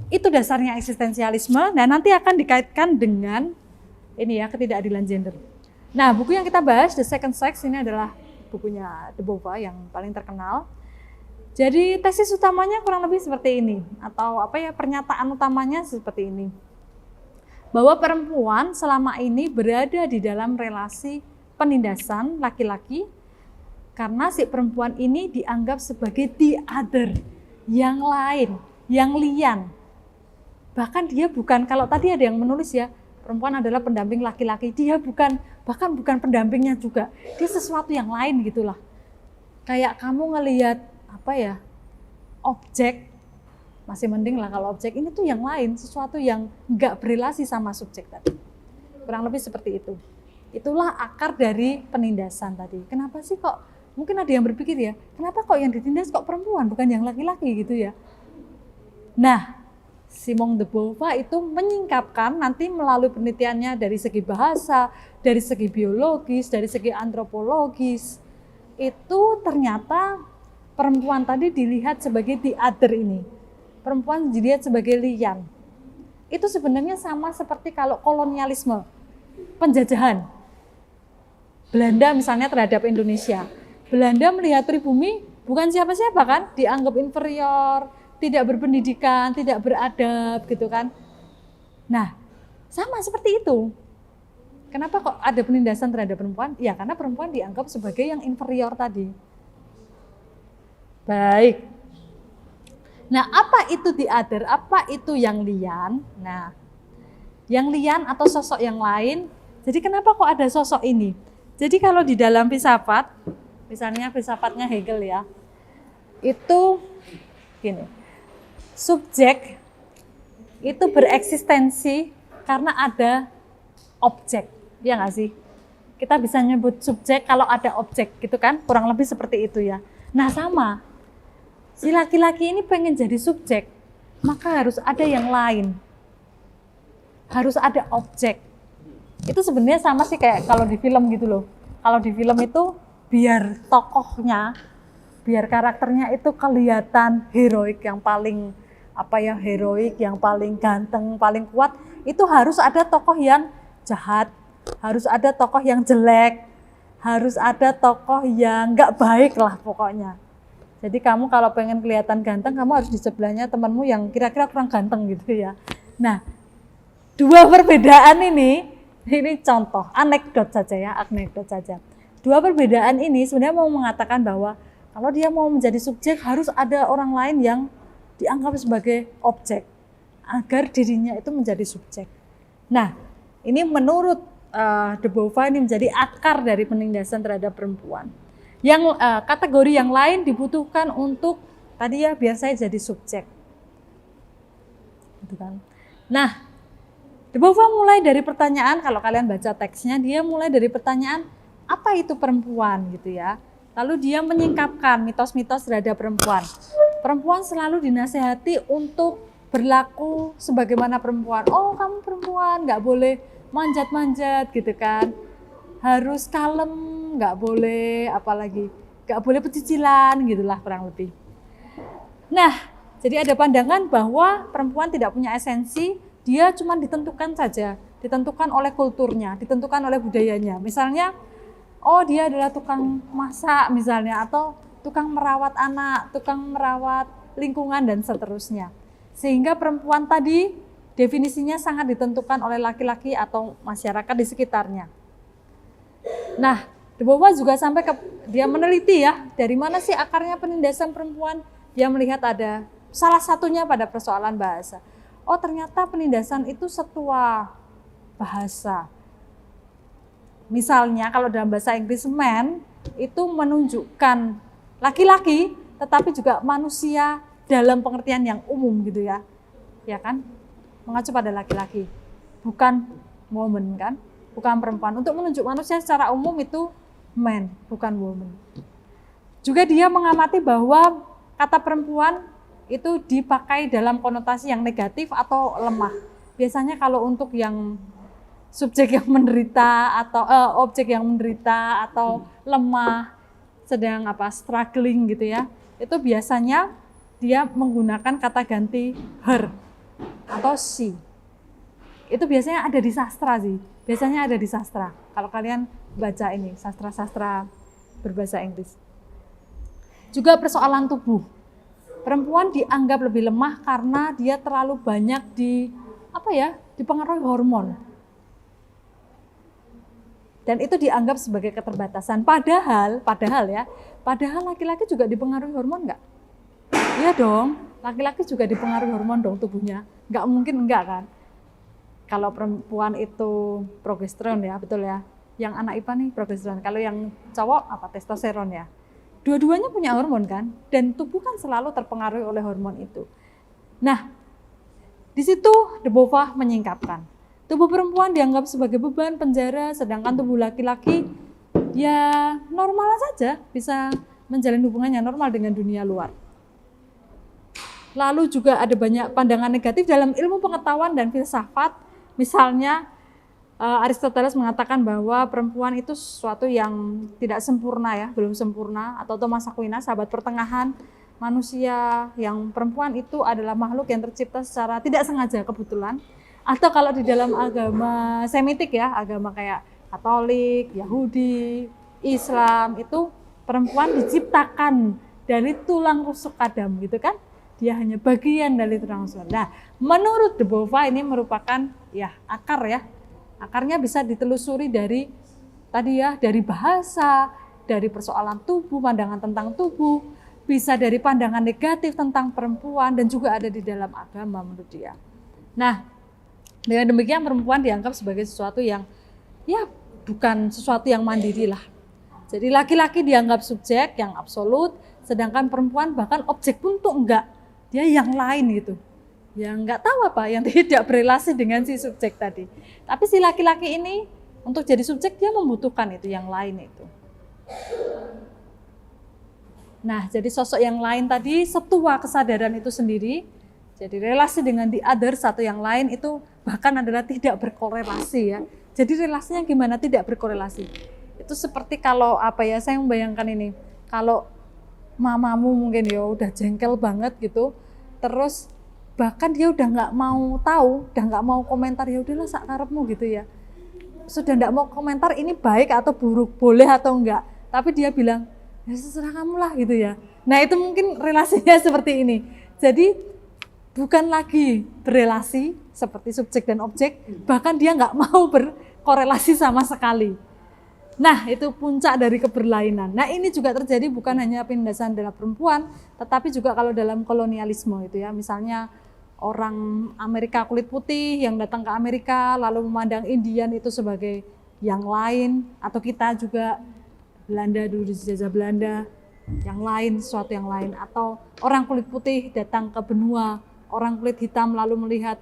itu dasarnya eksistensialisme. Nah, nanti akan dikaitkan dengan ini ya, ketidakadilan gender. Nah, buku yang kita bahas, The Second Sex, ini adalah bukunya de Beauvoir yang paling terkenal. Jadi tesis utamanya kurang lebih seperti ini, atau pernyataan utamanya seperti ini. Bahwa perempuan selama ini berada di dalam relasi penindasan laki-laki karena si perempuan ini dianggap sebagai the other, yang lain, yang lian. Bahkan dia bukan, kalau tadi ada yang menulis ya, Perempuan adalah pendamping laki-laki. Dia bahkan bukan pendampingnya juga. Dia sesuatu yang lain gitulah. Kayak kamu ngelihat objek, masih mending lah kalau objek ini tuh yang lain, sesuatu yang nggak berelasi sama subjek tadi. Kurang lebih seperti itu. Itulah akar dari penindasan tadi. Kenapa sih kok, mungkin ada yang berpikir ya, kenapa kok yang ditindas kok perempuan bukan yang laki-laki gitu ya. Nah, Simone de Beauvoir itu menyingkapkan nanti melalui penelitiannya dari segi bahasa, dari segi biologis, dari segi antropologis. Itu ternyata perempuan tadi dilihat sebagai the other ini. Perempuan dilihat sebagai lian. Itu sebenarnya sama seperti kalau kolonialisme, penjajahan. Belanda misalnya terhadap Indonesia. Belanda melihat pribumi bukan siapa-siapa kan, dianggap inferior, tidak berpendidikan, tidak beradab gitu kan. Nah, sama seperti itu. Kenapa kok ada penindasan terhadap perempuan? Ya karena perempuan dianggap sebagai yang inferior tadi. Baik. Nah, apa itu the other? Apa itu yang lian? Nah, yang lian atau sosok yang lain. Jadi kenapa kok ada sosok ini? Jadi kalau di dalam filsafat, misalnya filsafatnya Hegel ya, itu gini. Subjek itu bereksistensi karena ada objek, ya nggak sih? Kita bisa nyebut subjek kalau ada objek gitu kan, kurang lebih seperti itu ya. Nah sama, si laki-laki ini pengen jadi subjek, maka harus ada yang lain, harus ada objek. Itu sebenarnya sama sih kayak kalau di film gitu loh. Kalau di film itu biar tokohnya, biar karakternya itu kelihatan heroik, yang paling heroik, yang paling ganteng, paling kuat, itu harus ada tokoh yang jahat, harus ada tokoh yang jelek, harus ada tokoh yang nggak baik lah pokoknya. Jadi kamu kalau pengen kelihatan ganteng, kamu harus di sebelahnya temanmu yang kira-kira kurang ganteng gitu ya. Nah, dua perbedaan ini contoh, anekdot saja. Dua perbedaan ini sebenarnya mau mengatakan bahwa kalau dia mau menjadi subjek harus ada orang lain yang dianggap sebagai objek agar dirinya itu menjadi subjek. Nah, ini menurut de Beauvoir ini menjadi akar dari penindasan terhadap perempuan. Yang kategori yang lain dibutuhkan untuk tadi ya biar saya jadi subjek. Gitu kan. Nah, de Beauvoir mulai dari pertanyaan, kalau kalian baca teksnya, dia mulai dari pertanyaan apa itu perempuan gitu ya. Lalu dia menyingkapkan mitos-mitos terhadap perempuan. Perempuan selalu dinasehati untuk berlaku sebagaimana perempuan. Oh, kamu perempuan, nggak boleh manjat-manjat gitu kan. Harus kalem, nggak boleh nggak boleh pecicilan gitulah kurang lebih. Nah, jadi ada pandangan bahwa perempuan tidak punya esensi, dia cuma ditentukan saja, ditentukan oleh kulturnya, ditentukan oleh budayanya. Misalnya, oh dia adalah tukang masak misalnya, atau tukang merawat anak, tukang merawat lingkungan dan seterusnya. Sehingga perempuan tadi definisinya sangat ditentukan oleh laki-laki atau masyarakat di sekitarnya. Nah, de Beauvoir juga sampai dia meneliti ya, dari mana sih akarnya penindasan perempuan? Dia melihat ada salah satunya pada persoalan bahasa. Oh, ternyata penindasan itu setua bahasa. Misalnya kalau dalam bahasa Inggris man itu menunjukkan laki-laki tetapi juga manusia dalam pengertian yang umum gitu ya. Ya kan? Mengacu pada laki-laki. Bukan woman kan? Bukan perempuan. Untuk menunjuk manusia secara umum itu man, bukan woman. Juga dia mengamati bahwa kata perempuan itu dipakai dalam konotasi yang negatif atau lemah. Biasanya kalau untuk yang subjek yang menderita atau objek yang menderita atau lemah, sedang struggling gitu ya, itu biasanya dia menggunakan kata ganti her atau she. Itu biasanya ada di sastra sih, biasanya ada di sastra. Kalau kalian baca ini sastra-sastra berbahasa Inggris. Juga persoalan tubuh. Perempuan dianggap lebih lemah karena dia terlalu banyak dipengaruhi hormon. Dan itu dianggap sebagai keterbatasan. Padahal laki-laki juga dipengaruhi hormon nggak? Iya dong, laki-laki juga dipengaruhi hormon dong tubuhnya. Nggak mungkin enggak kan? Kalau perempuan itu progesteron ya, betul ya. Yang anak IPA nih progesteron. Kalau yang cowok apa testosteron ya. Dua-duanya punya hormon kan, dan tubuh kan selalu terpengaruhi oleh hormon itu. Nah, di situ Debova menyingkapkan. Tubuh perempuan dianggap sebagai beban penjara, sedangkan tubuh laki-laki ya normal saja, bisa menjalin hubungannya normal dengan dunia luar. Lalu juga ada banyak pandangan negatif dalam ilmu pengetahuan dan filsafat. Misalnya Aristoteles mengatakan bahwa perempuan itu sesuatu yang tidak sempurna ya, belum sempurna. Atau Thomas Aquinas, sahabat pertengahan, manusia yang perempuan itu adalah makhluk yang tercipta secara tidak sengaja, kebetulan. Atau kalau di dalam agama Semitik ya, agama kayak Katolik, Yahudi, Islam, itu perempuan diciptakan dari tulang rusuk Adam gitu kan. Dia hanya bagian dari tulang rusuk. Nah, menurut Debova ini merupakan ya akar ya. Akarnya bisa ditelusuri dari tadi ya, dari bahasa, dari persoalan tubuh, pandangan tentang tubuh, bisa dari pandangan negatif tentang perempuan, dan juga ada di dalam agama menurut dia. Nah, dengan demikian perempuan dianggap sebagai sesuatu yang ya bukan sesuatu yang mandiri lah. Jadi laki-laki dianggap subjek yang absolut, sedangkan perempuan bahkan objek pun tuh enggak, dia yang lain gitu. Yang nggak tahu apa, yang tidak berelasi dengan si subjek tadi. Tapi si laki-laki ini untuk jadi subjek dia membutuhkan itu yang lain itu. Nah, jadi sosok yang lain tadi setua kesadaran itu sendiri. Jadi relasi dengan the other, satu yang lain itu bahkan adalah tidak berkorelasi ya. Jadi relasinya gimana? Tidak berkorelasi. Itu seperti kalau apa ya, saya membayangkan ini. Kalau mamamu mungkin ya udah jengkel banget gitu, terus bahkan dia udah nggak mau tahu, udah nggak mau komentar, ya udahlah sakarepmu gitu ya. Sudah nggak mau komentar ini baik atau buruk, boleh atau enggak. Tapi dia bilang, ya terserah kamu lah gitu ya. Nah itu mungkin relasinya seperti ini. Jadi bukan lagi berelasi seperti subjek dan objek, bahkan dia nggak mau berkorelasi sama sekali. Nah itu puncak dari keberlainan. Nah ini juga terjadi bukan hanya penindasan dalam perempuan, tetapi juga kalau dalam kolonialisme itu ya. Misalnya orang Amerika kulit putih yang datang ke Amerika lalu memandang Indian itu sebagai yang lain, atau kita juga Belanda dulu dijajah Belanda, yang lain, sesuatu yang lain. Atau orang kulit putih datang ke benua, orang kulit hitam lalu melihat,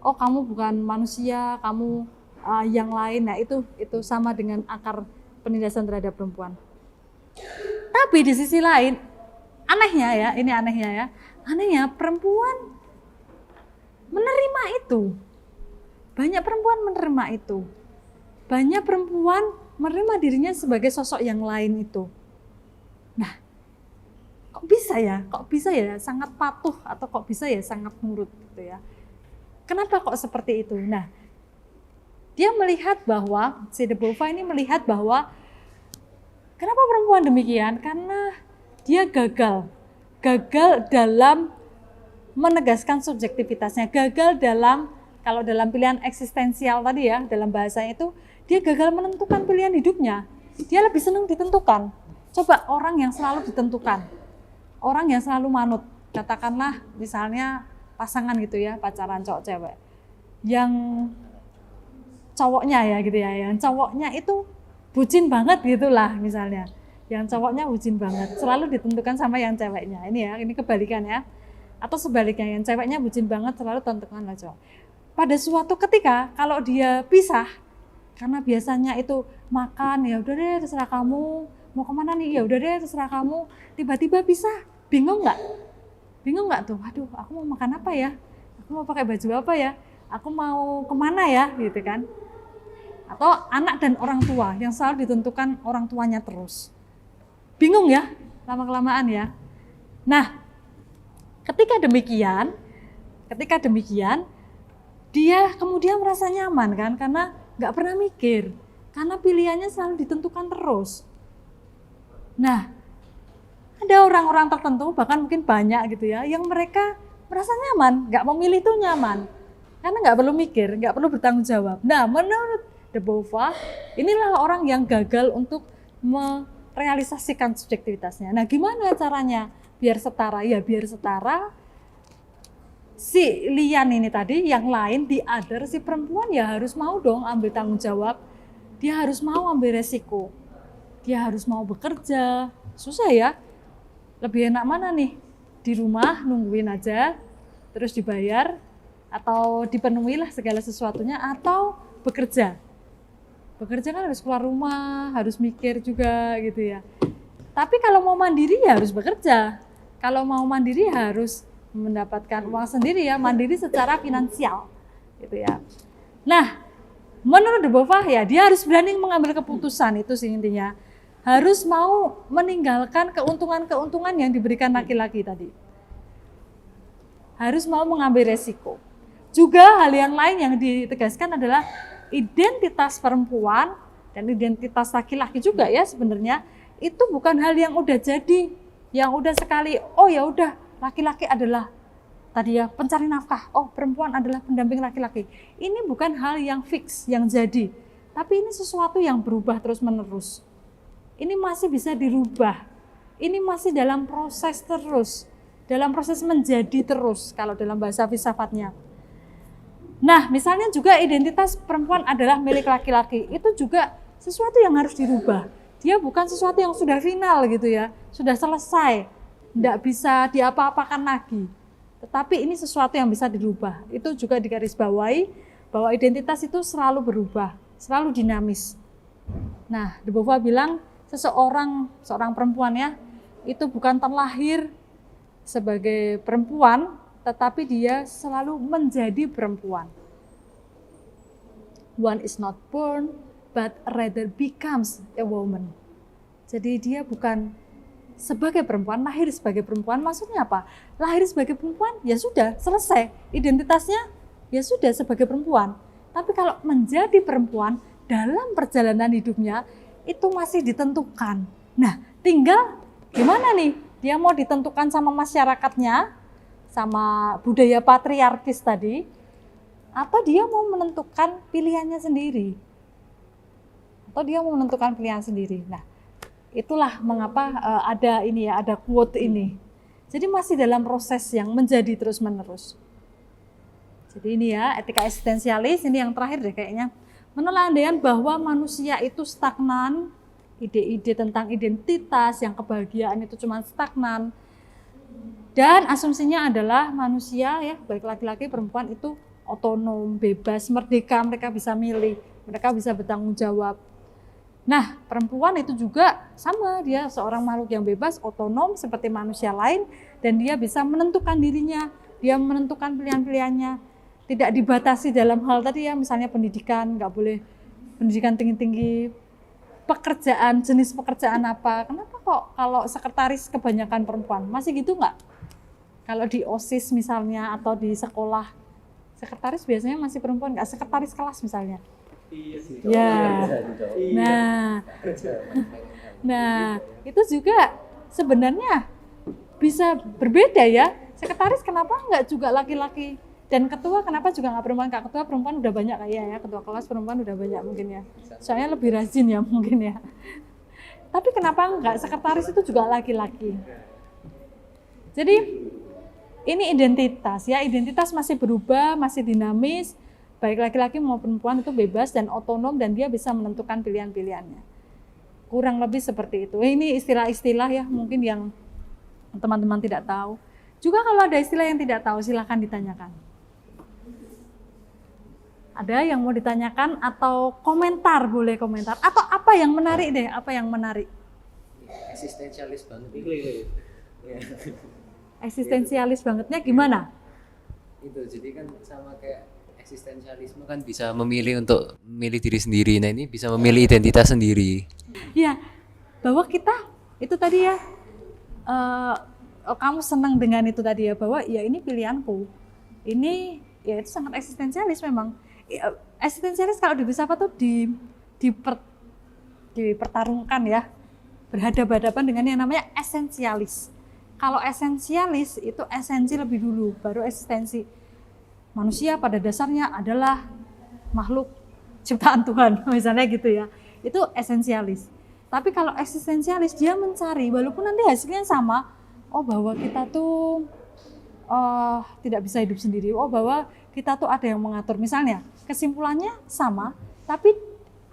oh kamu bukan manusia, kamu yang lain. Nah itu sama dengan akar penindasan terhadap perempuan. Tapi di sisi lain, anehnya ya, ini anehnya ya, anehnya perempuan menerima itu. Banyak perempuan menerima itu. Banyak perempuan menerima dirinya sebagai sosok yang lain itu. Nah, kok bisa ya? Kok bisa ya sangat patuh, atau kok bisa ya sangat nurut gitu ya. Kenapa kok seperti itu? Nah, dia melihat bahwa, si Debova ini melihat bahwa kenapa perempuan demikian? Karena dia gagal dalam menegaskan subjektivitasnya, gagal dalam, kalau dalam pilihan eksistensial tadi ya, dalam bahasanya itu, dia gagal menentukan pilihan hidupnya. Dia lebih senang ditentukan. Coba orang yang selalu ditentukan, orang yang selalu manut, katakanlah misalnya pasangan gitu ya, pacaran cowok cewek, yang cowoknya ya gitu ya, yang cowoknya itu bucin banget gitulah misalnya, yang cowoknya bucin banget, selalu ditentukan sama yang ceweknya. Ini ya, ini kebalikan ya. Atau sebaliknya, yang ceweknya bucin banget selalu tentukan lah cowok. Pada suatu ketika kalau dia pisah, karena biasanya itu makan, ya udah deh terserah kamu, mau kemana nih, ya udah deh terserah kamu, tiba-tiba pisah, bingung nggak? Bingung nggak tuh? Waduh, aku mau makan apa ya? Aku mau pakai baju apa ya? Aku mau kemana ya? Gitu kan? Atau anak dan orang tua yang selalu ditentukan orang tuanya terus. Bingung ya? Lama-kelamaan ya. Nah, ketika demikian, dia kemudian merasa nyaman kan, karena nggak pernah mikir, karena pilihannya selalu ditentukan terus. Nah, ada orang-orang tertentu, bahkan mungkin banyak gitu ya, yang mereka merasa nyaman, nggak memilih tuh nyaman, karena nggak perlu mikir, nggak perlu bertanggung jawab. Nah, menurut Debova, inilah orang yang gagal untuk merealisasikan subjektivitasnya. Nah, gimana caranya biar setara? Ya biar setara si Lian ini tadi, yang lain di other, si perempuan ya harus mau dong ambil tanggung jawab. Dia harus mau ambil resiko. Dia harus mau bekerja. Susah ya. Lebih enak mana nih? Di rumah nungguin aja, terus dibayar, atau dipenuhilah segala sesuatunya, atau bekerja. Bekerja kan harus keluar rumah, harus mikir juga gitu ya. Tapi kalau mau mandiri ya harus bekerja. Kalau mau mandiri harus mendapatkan uang sendiri ya, mandiri secara finansial gitu ya. Nah, menurut De Beauvoir ya, dia harus berani mengambil keputusan, itu sih intinya. Harus mau meninggalkan keuntungan-keuntungan yang diberikan laki-laki tadi. Harus mau mengambil resiko. Juga hal yang lain yang ditegaskan adalah identitas perempuan dan identitas laki-laki juga ya sebenarnya. Itu bukan hal yang udah jadi, yang udah sekali, oh ya udah laki-laki adalah tadi ya pencari nafkah, oh perempuan adalah pendamping laki-laki. Ini bukan hal yang fix, yang jadi, tapi ini sesuatu yang berubah terus-menerus. Ini masih bisa dirubah, ini masih dalam proses terus, dalam proses menjadi terus kalau dalam bahasa filsafatnya. Nah, misalnya juga identitas perempuan adalah milik laki-laki, itu juga sesuatu yang harus dirubah. Dia bukan sesuatu yang sudah final gitu ya, sudah selesai, tidak bisa diapa-apakan lagi. Tetapi ini sesuatu yang bisa dirubah. Itu juga digarisbawahi bahwa identitas itu selalu berubah, selalu dinamis. Nah, De Beauvoir bilang seorang perempuan ya, itu bukan terlahir sebagai perempuan, tetapi dia selalu menjadi perempuan. One is not born, but rather becomes a woman. Jadi dia bukan sebagai perempuan, lahir sebagai perempuan. Maksudnya apa? Lahir sebagai perempuan, ya sudah, selesai. Identitasnya, ya sudah sebagai perempuan. Tapi kalau menjadi perempuan, dalam perjalanan hidupnya, itu masih ditentukan. Nah, tinggal gimana nih? Dia mau ditentukan sama masyarakatnya, sama budaya patriarkis tadi, atau dia mau menentukan pilihannya sendiri. Atau dia mau menentukan pilihan sendiri. Nah, itulah mengapa ada ini ya, ada quote ini. Jadi masih dalam proses yang menjadi terus-menerus. Jadi ini ya, etika eksistensialis, ini yang terakhir deh kayaknya. Meneladani bahwa manusia itu stagnan, ide-ide tentang identitas, yang kebahagiaan itu cuma stagnan. Dan asumsinya adalah manusia ya, baik laki-laki perempuan itu otonom, bebas, merdeka, mereka bisa milih, mereka bisa bertanggung jawab. Nah, perempuan itu juga sama, dia seorang makhluk yang bebas, otonom seperti manusia lain, dan dia bisa menentukan dirinya, dia menentukan pilihan-pilihannya, tidak dibatasi dalam hal tadi ya, misalnya pendidikan, nggak boleh pendidikan tinggi-tinggi, pekerjaan, jenis pekerjaan apa, kenapa kok kalau sekretaris kebanyakan perempuan, masih gitu nggak? Kalau di OSIS misalnya, atau di sekolah, sekretaris biasanya masih perempuan, nggak sekretaris kelas misalnya. Ya, nah itu juga sebenarnya bisa berbeda ya. Sekretaris kenapa nggak juga laki-laki, dan ketua kenapa juga nggak perempuan? Kak ketua perempuan udah banyak kayak ya, ketua kelas perempuan udah banyak mungkin ya. Soalnya lebih rajin ya mungkin ya. Tapi kenapa nggak sekretaris itu juga laki-laki? Jadi ini identitas ya, identitas masih berubah, masih dinamis. Baik laki-laki maupun perempuan itu bebas dan otonom, dan dia bisa menentukan pilihan-pilihannya. Kurang lebih seperti itu. Ini istilah-istilah ya mungkin yang teman-teman tidak tahu. Juga kalau ada istilah yang tidak tahu, silakan ditanyakan. Ada yang mau ditanyakan atau komentar, boleh komentar. Atau apa yang menarik deh, apa yang menarik? Eksistensialis banget. Eksistensialis bangetnya gimana? Itu jadi kan sama kayak eksistensialisme kan bisa memilih untuk memilih diri sendiri. Nah ini bisa memilih identitas sendiri. Ya, bahwa kita itu tadi ya, kamu senang dengan itu tadi ya, bahwa ya ini pilihanku. Ini ya itu sangat eksistensialis memang. Eksistensialis kalau di filsafat tuh dipertarungkan ya, berhadapan-hadapan dengan yang namanya esensialis. Kalau esensialis itu esensi lebih dulu, baru eksistensi. Manusia pada dasarnya adalah makhluk ciptaan Tuhan, misalnya gitu ya. Itu esensialis. Tapi kalau eksistensialis dia mencari, walaupun nanti hasilnya sama, oh bahwa kita tuh tidak bisa hidup sendiri. Bahwa kita tuh ada yang mengatur. Misalnya kesimpulannya sama, tapi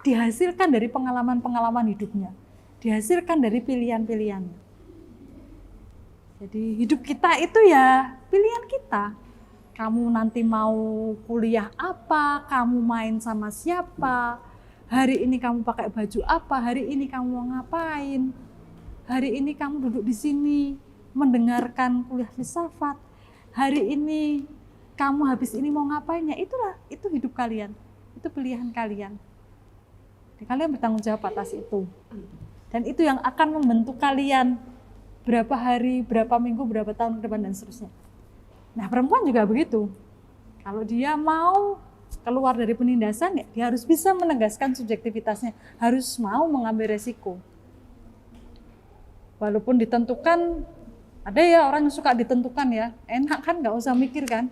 dihasilkan dari pengalaman-pengalaman hidupnya, dihasilkan dari pilihan-pilihannya. Jadi hidup kita itu ya pilihan kita. Kamu nanti mau kuliah apa, kamu main sama siapa, hari ini kamu pakai baju apa, hari ini kamu mau ngapain, hari ini kamu duduk di sini mendengarkan kuliah filsafat, hari ini kamu habis ini mau ngapain, ya itu hidup kalian, itu pilihan kalian. Jadi kalian bertanggung jawab atas itu. Dan itu yang akan membentuk kalian berapa hari, berapa minggu, berapa tahun ke depan dan seterusnya. Nah, perempuan juga begitu. Kalau dia mau keluar dari penindasan, ya dia harus bisa menegaskan subjektivitasnya, harus mau mengambil resiko. Walaupun ditentukan, ada ya orang yang suka ditentukan ya, enak kan, nggak usah mikir kan,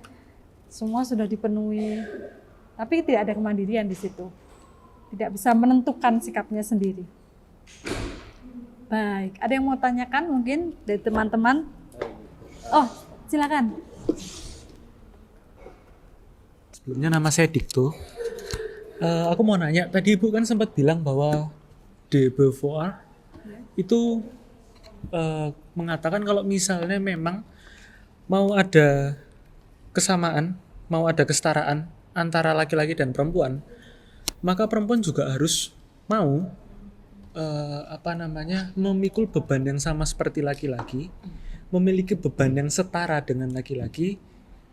semua sudah dipenuhi. Tapi tidak ada kemandirian di situ, tidak bisa menentukan sikapnya sendiri. Baik, ada yang mau tanyakan mungkin dari teman-teman? Oh, silakan. Sebelumnya nama saya Dikto. Aku mau nanya, tadi Ibu kan sempat bilang bahwa de Beauvoir itu mengatakan kalau misalnya memang mau ada kesamaan, mau ada kesetaraan antara laki-laki dan perempuan, maka perempuan juga harus mau memikul beban yang sama seperti laki-laki, memiliki beban yang setara dengan laki-laki,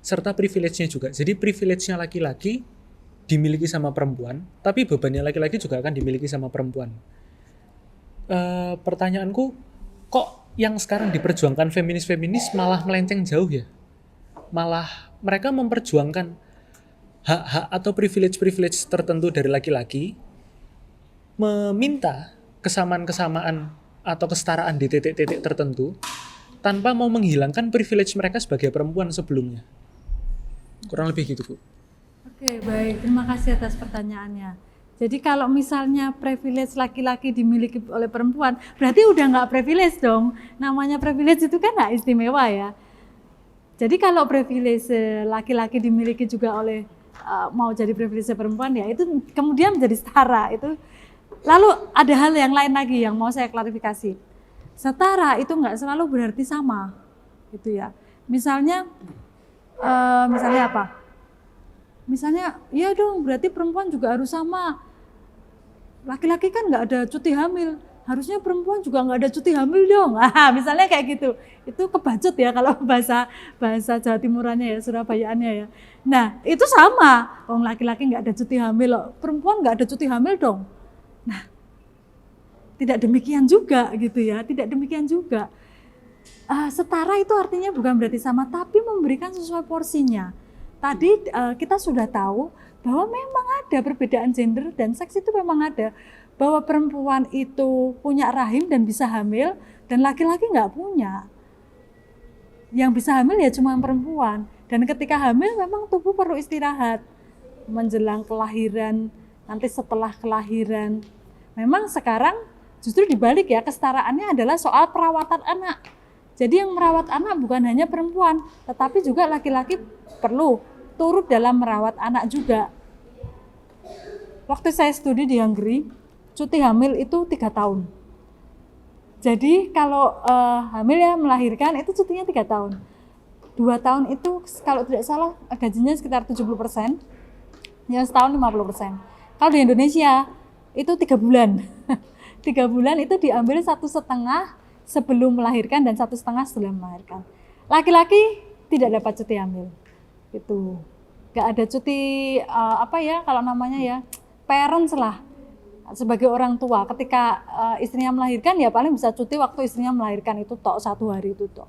serta privilege-nya juga. Jadi privilege-nya laki-laki dimiliki sama perempuan, tapi bebannya laki-laki juga akan dimiliki sama perempuan. Pertanyaanku, kok yang sekarang diperjuangkan feminis-feminis malah melenceng jauh ya? Malah mereka memperjuangkan hak-hak atau privilege-privilege tertentu dari laki-laki, meminta kesamaan-kesamaan atau kesetaraan di titik-titik tertentu, tanpa mau menghilangkan privilege mereka sebagai perempuan sebelumnya. Kurang lebih gitu, Bu. Oke, baik. Terima kasih atas pertanyaannya. Jadi kalau misalnya privilege laki-laki dimiliki oleh perempuan, berarti udah nggak privilege dong. Namanya privilege itu kan nggak istimewa ya. Jadi kalau privilege laki-laki dimiliki juga oleh mau jadi privilege perempuan, ya itu kemudian menjadi setara. Itu lalu ada hal yang lain lagi yang mau saya klarifikasi. Setara itu nggak selalu berarti sama, gitu ya. Misalnya apa? Misalnya, ya dong, berarti perempuan juga harus sama. Laki-laki kan nggak ada cuti hamil, harusnya perempuan juga nggak ada cuti hamil dong. Misalnya kayak gitu, itu kebacut ya kalau bahasa Jawa Timurannya ya, Surabayaannya ya. Nah, itu sama. Laki-laki nggak ada cuti hamil, perempuan nggak ada cuti hamil dong. Nah, tidak demikian juga gitu ya, tidak demikian juga. Setara itu artinya bukan berarti sama, tapi memberikan sesuai porsinya. Tadi kita sudah tahu bahwa memang ada perbedaan gender dan seks, itu memang ada. Bahwa perempuan itu punya rahim dan bisa hamil, dan laki-laki nggak punya. Yang bisa hamil ya cuma perempuan. Dan ketika hamil memang tubuh perlu istirahat. Menjelang kelahiran, nanti setelah kelahiran. Memang sekarang justru dibalik ya, kesetaraannya adalah soal perawatan anak. Jadi yang merawat anak bukan hanya perempuan, tetapi juga laki-laki perlu turut dalam merawat anak juga. Waktu saya studi di Hungary, cuti hamil itu 3 tahun. Jadi kalau hamil ya melahirkan itu cutinya 3 tahun. 2 tahun itu kalau tidak salah gajinya sekitar 70%, ya setahun 50%. Kalau di Indonesia itu 3 bulan. 3 bulan itu diambil 1,5 sebelum melahirkan dan 1,5 setelah melahirkan. Laki-laki tidak dapat cuti hamil, gitu. Gak ada cuti kalau namanya ya parents lah, sebagai orang tua. Ketika istrinya melahirkan ya paling bisa cuti waktu istrinya melahirkan itu tok, 1 hari itu tok.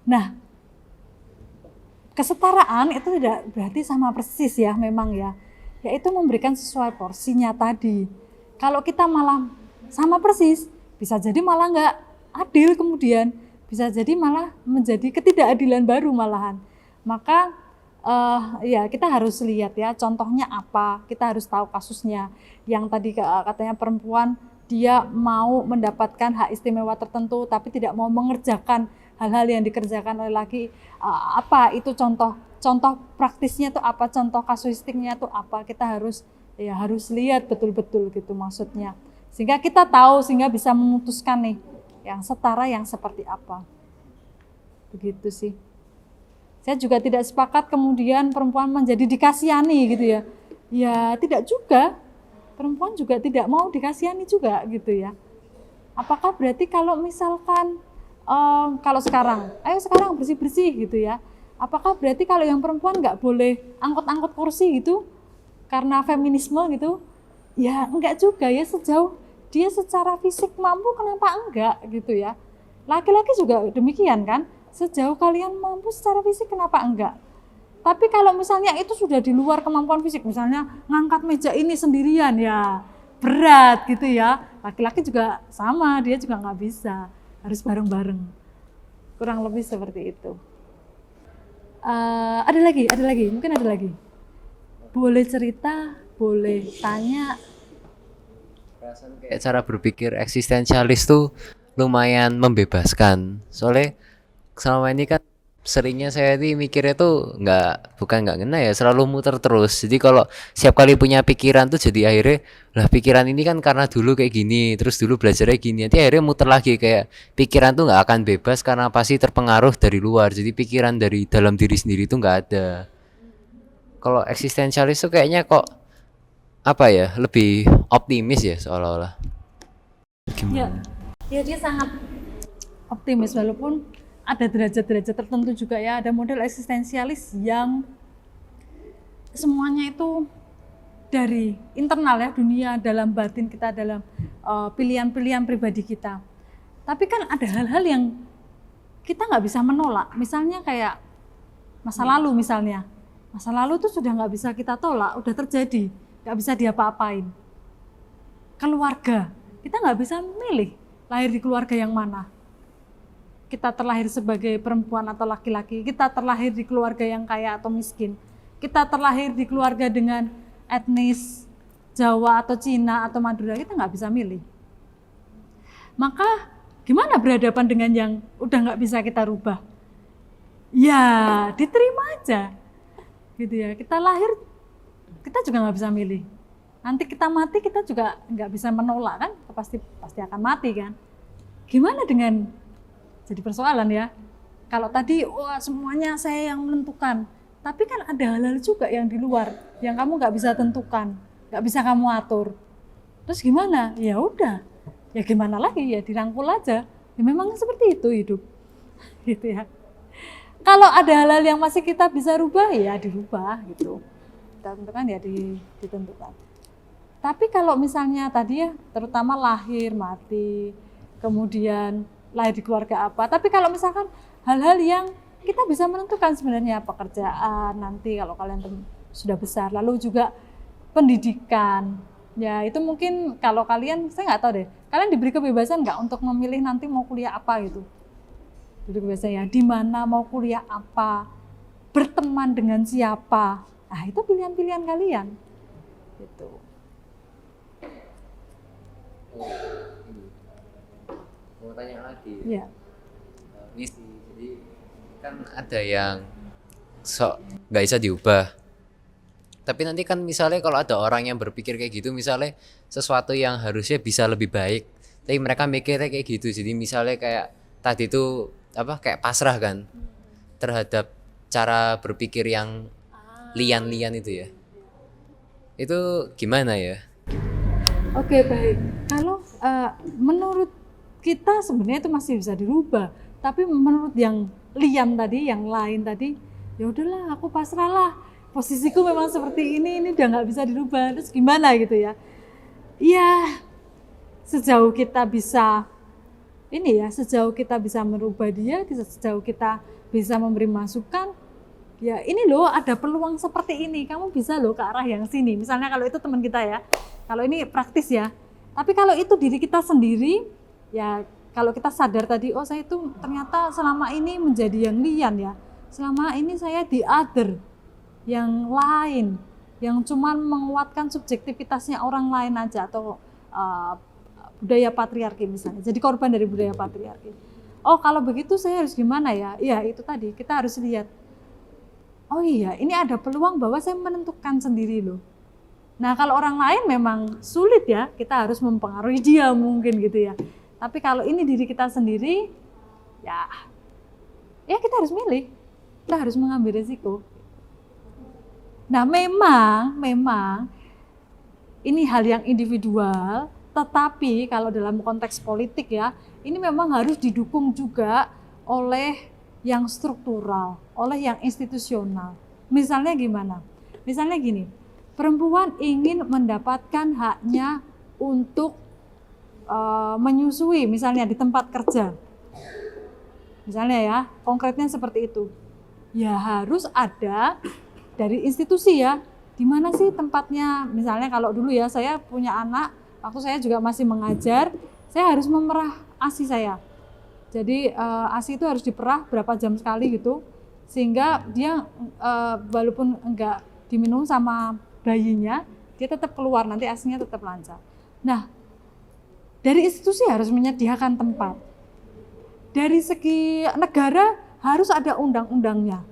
Nah, kesetaraan itu tidak berarti sama persis ya, memang ya. Yaitu memberikan sesuai porsinya tadi. Kalau kita malah sama persis, bisa jadi malah nggak adil kemudian, bisa jadi malah menjadi ketidakadilan baru malahan. Maka ya kita harus lihat ya contohnya apa, kita harus tahu kasusnya. Yang tadi katanya perempuan dia mau mendapatkan hak istimewa tertentu tapi tidak mau mengerjakan hal-hal yang dikerjakan oleh laki, apa itu contoh praktisnya tuh apa, contoh kasuistiknya tuh apa, kita harus lihat betul-betul gitu maksudnya, sehingga kita tahu, sehingga bisa memutuskan nih yang setara yang seperti apa. Begitu sih. Saya juga tidak sepakat kemudian perempuan menjadi dikasihani gitu ya. Ya tidak juga, perempuan juga tidak mau dikasihani juga gitu ya. Apakah berarti kalau misalkan kalau sekarang, ayo sekarang bersih-bersih gitu ya. Apakah berarti kalau yang perempuan nggak boleh angkut-angkut kursi gitu karena feminisme gitu? Ya enggak juga ya, sejauh dia secara fisik mampu kenapa enggak gitu ya. Laki-laki juga demikian kan, sejauh kalian mampu secara fisik kenapa enggak. Tapi kalau misalnya itu sudah di luar kemampuan fisik, misalnya ngangkat meja ini sendirian ya berat gitu ya, laki-laki juga sama, dia juga nggak bisa, harus bareng-bareng. Kurang lebih seperti itu. Ada lagi, mungkin ada lagi. Boleh cerita, boleh tanya. Kayak cara berpikir eksistensialis tuh lumayan membebaskan. Soalnya selama ini kan seringnya saya ini mikirnya tuh bukan nggak ngena ya, selalu muter terus. Jadi kalau setiap kali punya pikiran tuh jadi akhirnya lah pikiran ini kan karena dulu kayak gini, terus dulu belajarnya gini, nanti akhirnya muter lagi, kayak pikiran tuh nggak akan bebas karena pasti terpengaruh dari luar. Jadi pikiran dari dalam diri sendiri tuh nggak ada. Kalau eksistensialis tuh kayaknya kok apa ya, lebih optimis ya seolah-olah. Ya dia sangat optimis, walaupun ada derajat-derajat tertentu juga ya, ada model eksistensialis yang semuanya itu dari internal ya, dunia dalam batin kita, dalam pilihan-pilihan pribadi kita. Tapi kan ada hal-hal yang kita nggak bisa menolak, misalnya kayak masa lalu misalnya. Masa lalu itu sudah nggak bisa kita tolak, udah terjadi, nggak bisa diapa-apain. Keluarga, kita nggak bisa memilih lahir di keluarga yang mana. Kita terlahir sebagai perempuan atau laki-laki, kita terlahir di keluarga yang kaya atau miskin, kita terlahir di keluarga dengan etnis Jawa atau Cina atau Madura, kita nggak bisa milih. Maka gimana berhadapan dengan yang udah nggak bisa kita rubah? Ya diterima aja, gitu ya. Kita lahir, kita juga nggak bisa milih. Nanti kita mati, kita juga nggak bisa menolak kan, pasti akan mati kan. Gimana dengan, jadi persoalan ya, kalau tadi wah semuanya saya yang menentukan, tapi kan ada hal-hal juga yang di luar yang kamu nggak bisa tentukan, nggak bisa kamu atur. Terus gimana? Ya udah, ya gimana lagi, ya dirangkul aja. Ya memang seperti itu hidup, gitu ya. Kalau ada hal-hal yang masih kita bisa rubah, ya dirubah gitu. Kita tentukan ya ditentukan. Tapi kalau misalnya tadi ya, terutama lahir, mati, kemudian lahir di keluarga apa. Tapi kalau misalkan hal-hal yang kita bisa menentukan sebenarnya, pekerjaan nanti kalau kalian sudah besar, lalu juga pendidikan. Ya itu mungkin kalau kalian, saya nggak tahu deh, kalian diberi kebebasan nggak untuk memilih nanti mau kuliah apa gitu. Diberi kebebasan ya, di mana mau kuliah apa, berteman dengan siapa. Nah itu pilihan-pilihan kalian. Gitu. Mau tanya lagi. Ya. Misi. Jadi kan ada yang nggak bisa diubah. Tapi nanti kan misalnya kalau ada orang yang berpikir kayak gitu, misalnya sesuatu yang harusnya bisa lebih baik, tapi mereka mikirnya kayak gitu. Jadi misalnya kayak tadi itu kayak pasrah kan terhadap cara berpikir yang lian-lian itu ya. Itu gimana ya? Oke, baik. Kalau menurut kita sebenarnya itu masih bisa dirubah, tapi menurut yang lian tadi, yang lain tadi, ya udahlah aku pasrah lah. Posisiku memang seperti ini udah nggak bisa dirubah. Terus gimana gitu ya? Iya, sejauh kita bisa sejauh kita bisa merubah dia, sejauh kita bisa memberi masukan, ya ini loh ada peluang seperti ini, kamu bisa loh ke arah yang sini. Misalnya kalau itu teman kita ya, kalau ini praktis ya. Tapi kalau itu diri kita sendiri, ya kalau kita sadar tadi, oh saya itu ternyata selama ini menjadi yang lian ya. Selama ini saya di other, yang lain, yang cuman menguatkan subjektivitasnya orang lain aja, atau budaya patriarki misalnya. Jadi korban dari budaya patriarki. oh kalau begitu saya harus gimana ya? Iya itu tadi, kita harus lihat, oh iya ini ada peluang bahwa saya menentukan sendiri loh. Nah kalau orang lain memang sulit ya, kita harus mempengaruhi dia mungkin gitu ya. Tapi kalau ini diri kita sendiri, ya kita harus milih, kita harus mengambil risiko. Nah memang ini hal yang individual, tetapi kalau dalam konteks politik ya, ini memang harus didukung juga oleh yang struktural, oleh yang institusional. Misalnya gimana? Misalnya gini, perempuan ingin mendapatkan haknya untuk menyusui misalnya di tempat kerja. Misalnya ya, konkretnya seperti itu. Ya harus ada dari institusi ya, di mana sih tempatnya, misalnya kalau dulu ya saya punya anak, waktu saya juga masih mengajar, saya harus memerah ASI saya. Jadi ASI itu harus diperah berapa jam sekali gitu, sehingga dia walaupun enggak diminum sama bayinya, dia tetap keluar, nanti ASInya tetap lancar. Nah, dari institusi harus menyediakan tempat. Dari segi negara harus ada undang-undangnya.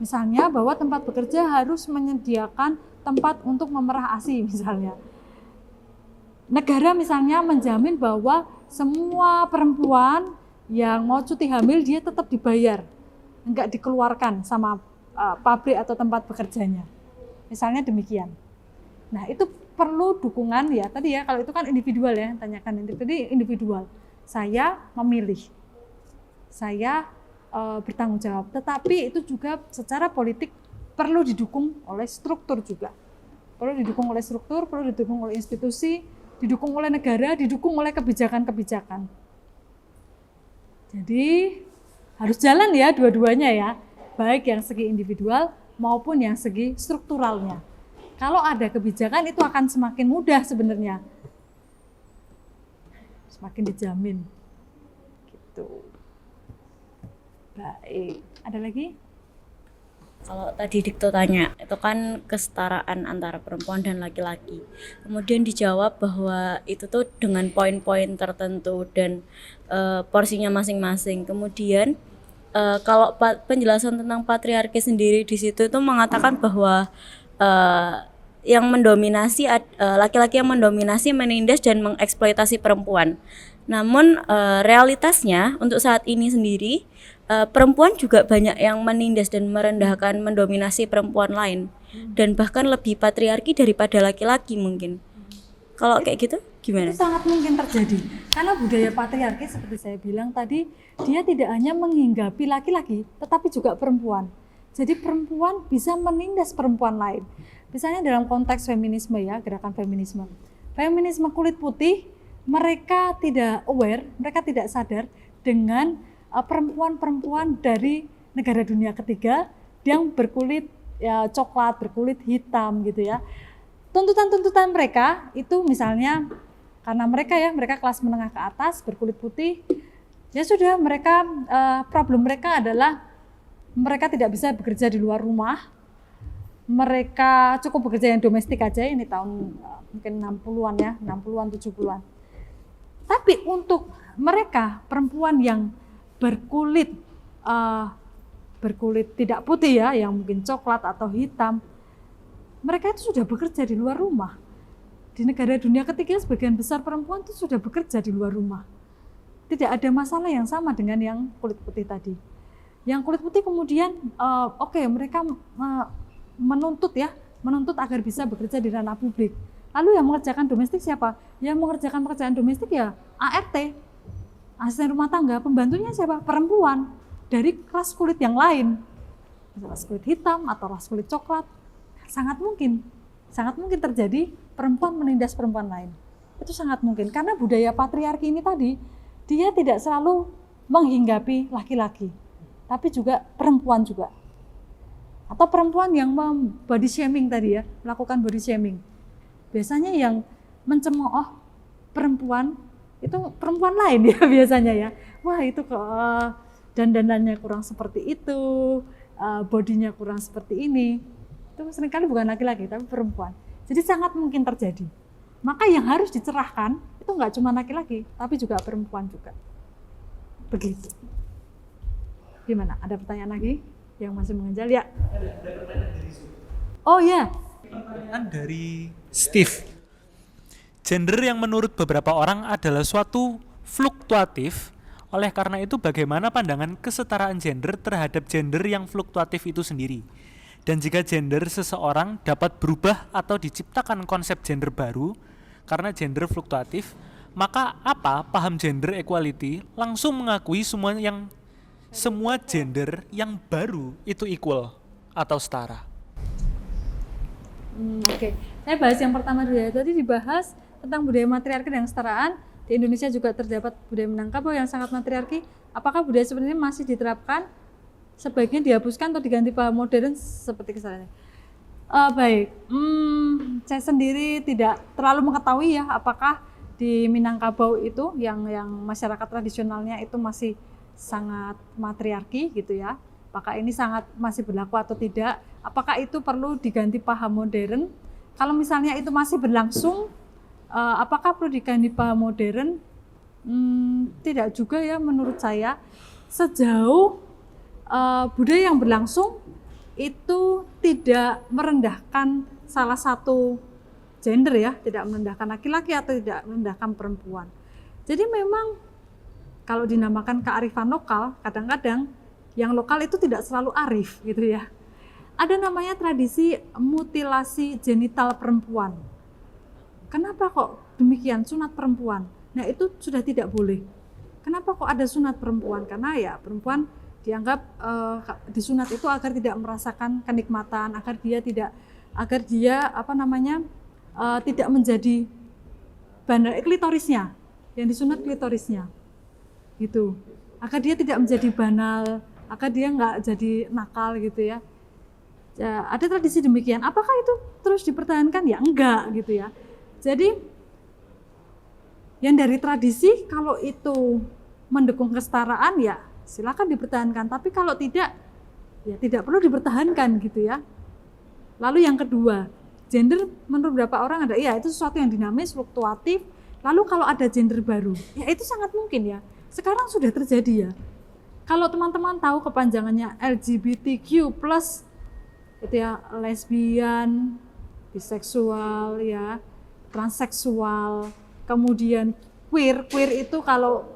Misalnya bahwa tempat bekerja harus menyediakan tempat untuk memerah ASI misalnya. Negara misalnya menjamin bahwa semua perempuan yang mau cuti hamil dia tetap dibayar, enggak dikeluarkan sama pabrik atau tempat bekerjanya. Misalnya demikian. Nah itu perlu dukungan ya, tadi ya kalau itu kan individual ya, tanyakan tadi individual. Saya memilih, saya bertanggung jawab, tetapi itu juga secara politik perlu didukung oleh struktur juga. Perlu didukung oleh struktur, perlu didukung oleh institusi, didukung oleh negara, didukung oleh kebijakan-kebijakan. Jadi harus jalan ya dua-duanya ya, baik yang segi individual maupun yang segi strukturalnya. Kalau ada kebijakan itu akan semakin mudah sebenarnya, semakin dijamin. Gitu. Baik, ada lagi? Kalau tadi Dikto tanya, itu kan kesetaraan antara perempuan dan laki-laki. Kemudian dijawab bahwa itu tuh dengan poin-poin tertentu dan porsinya masing-masing. Kemudian kalau penjelasan tentang patriarki sendiri di situ itu mengatakan bahwa yang mendominasi laki-laki yang mendominasi, menindas dan mengeksploitasi perempuan. Namun realitasnya untuk saat ini sendiri perempuan juga banyak yang menindas dan merendahkan, mendominasi perempuan lain dan bahkan lebih patriarki daripada laki-laki mungkin. Kalau kayak gitu gimana? Itu sangat mungkin terjadi karena budaya patriarki seperti saya bilang tadi, dia tidak hanya menghinggapi laki-laki tetapi juga perempuan. Jadi perempuan bisa menindas perempuan lain. Misalnya dalam konteks feminisme ya, gerakan feminisme. Feminisme kulit putih, mereka tidak aware, mereka tidak sadar dengan perempuan-perempuan dari negara dunia ketiga yang berkulit ya, coklat, berkulit hitam gitu ya. Tuntutan-tuntutan mereka itu misalnya karena mereka kelas menengah ke atas, berkulit putih, ya sudah mereka problem mereka adalah mereka tidak bisa bekerja di luar rumah. Mereka cukup bekerja yang domestik aja, ini tahun mungkin 60-an ya, 60-an, 70-an. Tapi untuk mereka perempuan yang berkulit tidak putih ya, yang mungkin coklat atau hitam, mereka itu sudah bekerja di luar rumah. Di negara dunia ketiga sebagian besar perempuan itu sudah bekerja di luar rumah. Tidak ada masalah yang sama dengan yang kulit putih tadi. Yang kulit putih kemudian mereka menuntut agar bisa bekerja di ranah publik. Lalu yang mengerjakan domestik siapa? Yang mengerjakan pekerjaan domestik ya ART, asisten rumah tangga. Pembantunya siapa? Perempuan dari ras kulit yang lain, ras kulit hitam atau ras kulit coklat. Sangat mungkin terjadi perempuan menindas perempuan lain. Itu sangat mungkin karena budaya patriarki ini tadi, dia tidak selalu menghinggapi laki-laki, tapi juga perempuan juga. Atau perempuan yang body shaming tadi ya, melakukan body shaming. Biasanya yang mencemooh perempuan itu perempuan lain ya biasanya ya. Wah itu dandanannya kurang seperti itu, bodinya kurang seperti ini. Itu seringkali bukan laki-laki tapi perempuan. Jadi sangat mungkin terjadi. Maka yang harus dicerahkan itu nggak cuma laki-laki tapi juga perempuan juga. Begitu. Gimana? Ada pertanyaan lagi yang masih mengejar ya? Oh ya, Pertanyaan dari Steve. Gender yang menurut beberapa orang adalah suatu fluktuatif. Oleh karena itu, bagaimana pandangan kesetaraan gender terhadap gender yang fluktuatif itu sendiri? Dan jika gender seseorang dapat berubah atau diciptakan konsep gender baru karena gender fluktuatif, maka apa paham gender equality langsung mengakui semua gender yang baru itu equal atau setara? Oke. Saya bahas yang pertama dulu ya. Tadi dibahas tentang budaya matriarki dan kesetaraan. Di Indonesia juga terdapat budaya Minangkabau yang sangat matriarki. Apakah budaya seperti ini masih diterapkan? Sebaiknya dihapuskan atau diganti paham modern seperti kesetaraan? Baik, saya sendiri tidak terlalu mengetahui ya apakah di Minangkabau itu yang masyarakat tradisionalnya itu masih sangat matriarki gitu ya. Apakah ini masih berlaku atau tidak? Apakah itu perlu diganti paham modern? Kalau misalnya itu masih berlangsung, apakah perlu diganti paham modern? Tidak juga ya menurut saya. Sejauh budaya yang berlangsung itu tidak merendahkan salah satu gender ya, tidak merendahkan laki-laki atau tidak merendahkan perempuan. Jadi memang kalau dinamakan kearifan lokal, kadang-kadang yang lokal itu tidak selalu arif gitu ya. Ada namanya tradisi mutilasi genital perempuan. Kenapa kok demikian sunat perempuan? Nah itu sudah tidak boleh. Kenapa kok ada sunat perempuan? Karena ya perempuan dianggap disunat itu agar tidak merasakan kenikmatan, agar dia tidak tidak menjadi bandar klitorisnya, yang disunat klitorisnya, gitu. Agar dia tidak menjadi banal, agar dia nggak jadi nakal gitu ya. Ada tradisi demikian. Apakah itu terus dipertahankan? Ya enggak gitu ya. Jadi yang dari tradisi kalau itu mendukung kesetaraan ya silakan dipertahankan, tapi kalau tidak ya tidak perlu dipertahankan gitu ya. Lalu yang kedua, gender menurut beberapa orang ada itu sesuatu yang dinamis, fluktuatif. Lalu kalau ada gender baru, ya itu sangat mungkin ya. Sekarang sudah terjadi ya. Kalau teman-teman tahu kepanjangannya LGBTQ+, itu ya lesbian, biseksual ya, transseksual, kemudian queer itu kalau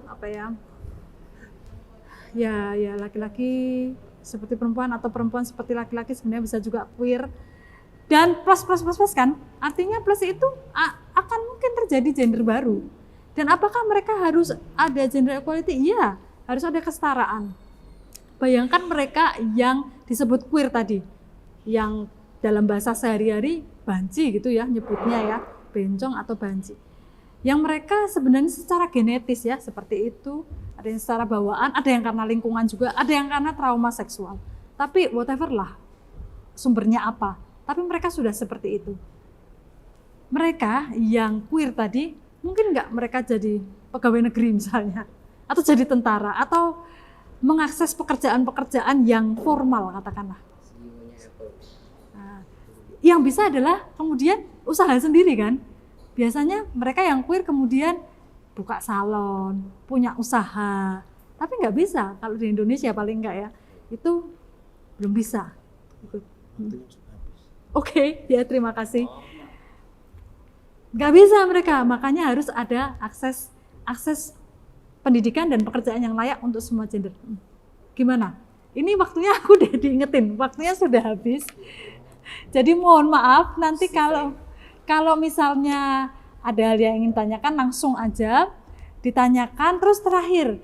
ya laki-laki seperti perempuan atau perempuan seperti laki-laki sebenarnya bisa juga queer. Dan plus kan, artinya plus itu akan mungkin terjadi gender baru. Dan apakah mereka harus ada gender equality? Iya, harus ada kesetaraan. Bayangkan mereka yang disebut queer tadi, yang dalam bahasa sehari-hari banci gitu ya nyebutnya ya, bencong atau banci. Yang mereka sebenarnya secara genetis ya seperti itu, ada yang secara bawaan, ada yang karena lingkungan juga, ada yang karena trauma seksual. Tapi whatever lah sumbernya apa, tapi mereka sudah seperti itu. Mereka yang queer tadi, mungkin nggak mereka jadi pegawai negeri misalnya, atau jadi tentara, atau mengakses pekerjaan-pekerjaan yang formal katakanlah. Nah, yang bisa adalah kemudian usaha sendiri kan. Biasanya mereka yang queer kemudian buka salon, punya usaha, tapi nggak bisa kalau di Indonesia paling nggak ya, itu belum bisa. Oke, ya terima kasih. Nggak bisa mereka, makanya harus ada akses pendidikan dan pekerjaan yang layak untuk semua gender. Gimana? Ini waktunya aku udah diingetin, waktunya sudah habis. Jadi mohon maaf nanti kalau misalnya ada hal yang ingin tanyakan langsung aja ditanyakan. Terus terakhir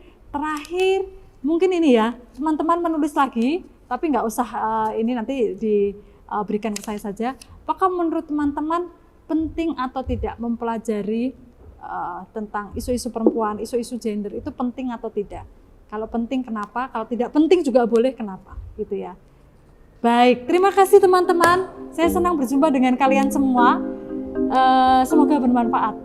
mungkin ini ya teman-teman menulis lagi, tapi nggak usah ini nanti diberikan ke saya saja. Apakah menurut teman-teman penting atau tidak mempelajari tentang isu-isu perempuan, isu-isu gender itu penting atau tidak? Kalau penting kenapa? Kalau tidak penting juga boleh kenapa? Gitu ya. Baik, terima kasih teman-teman. Saya senang berjumpa dengan kalian semua. Semoga bermanfaat.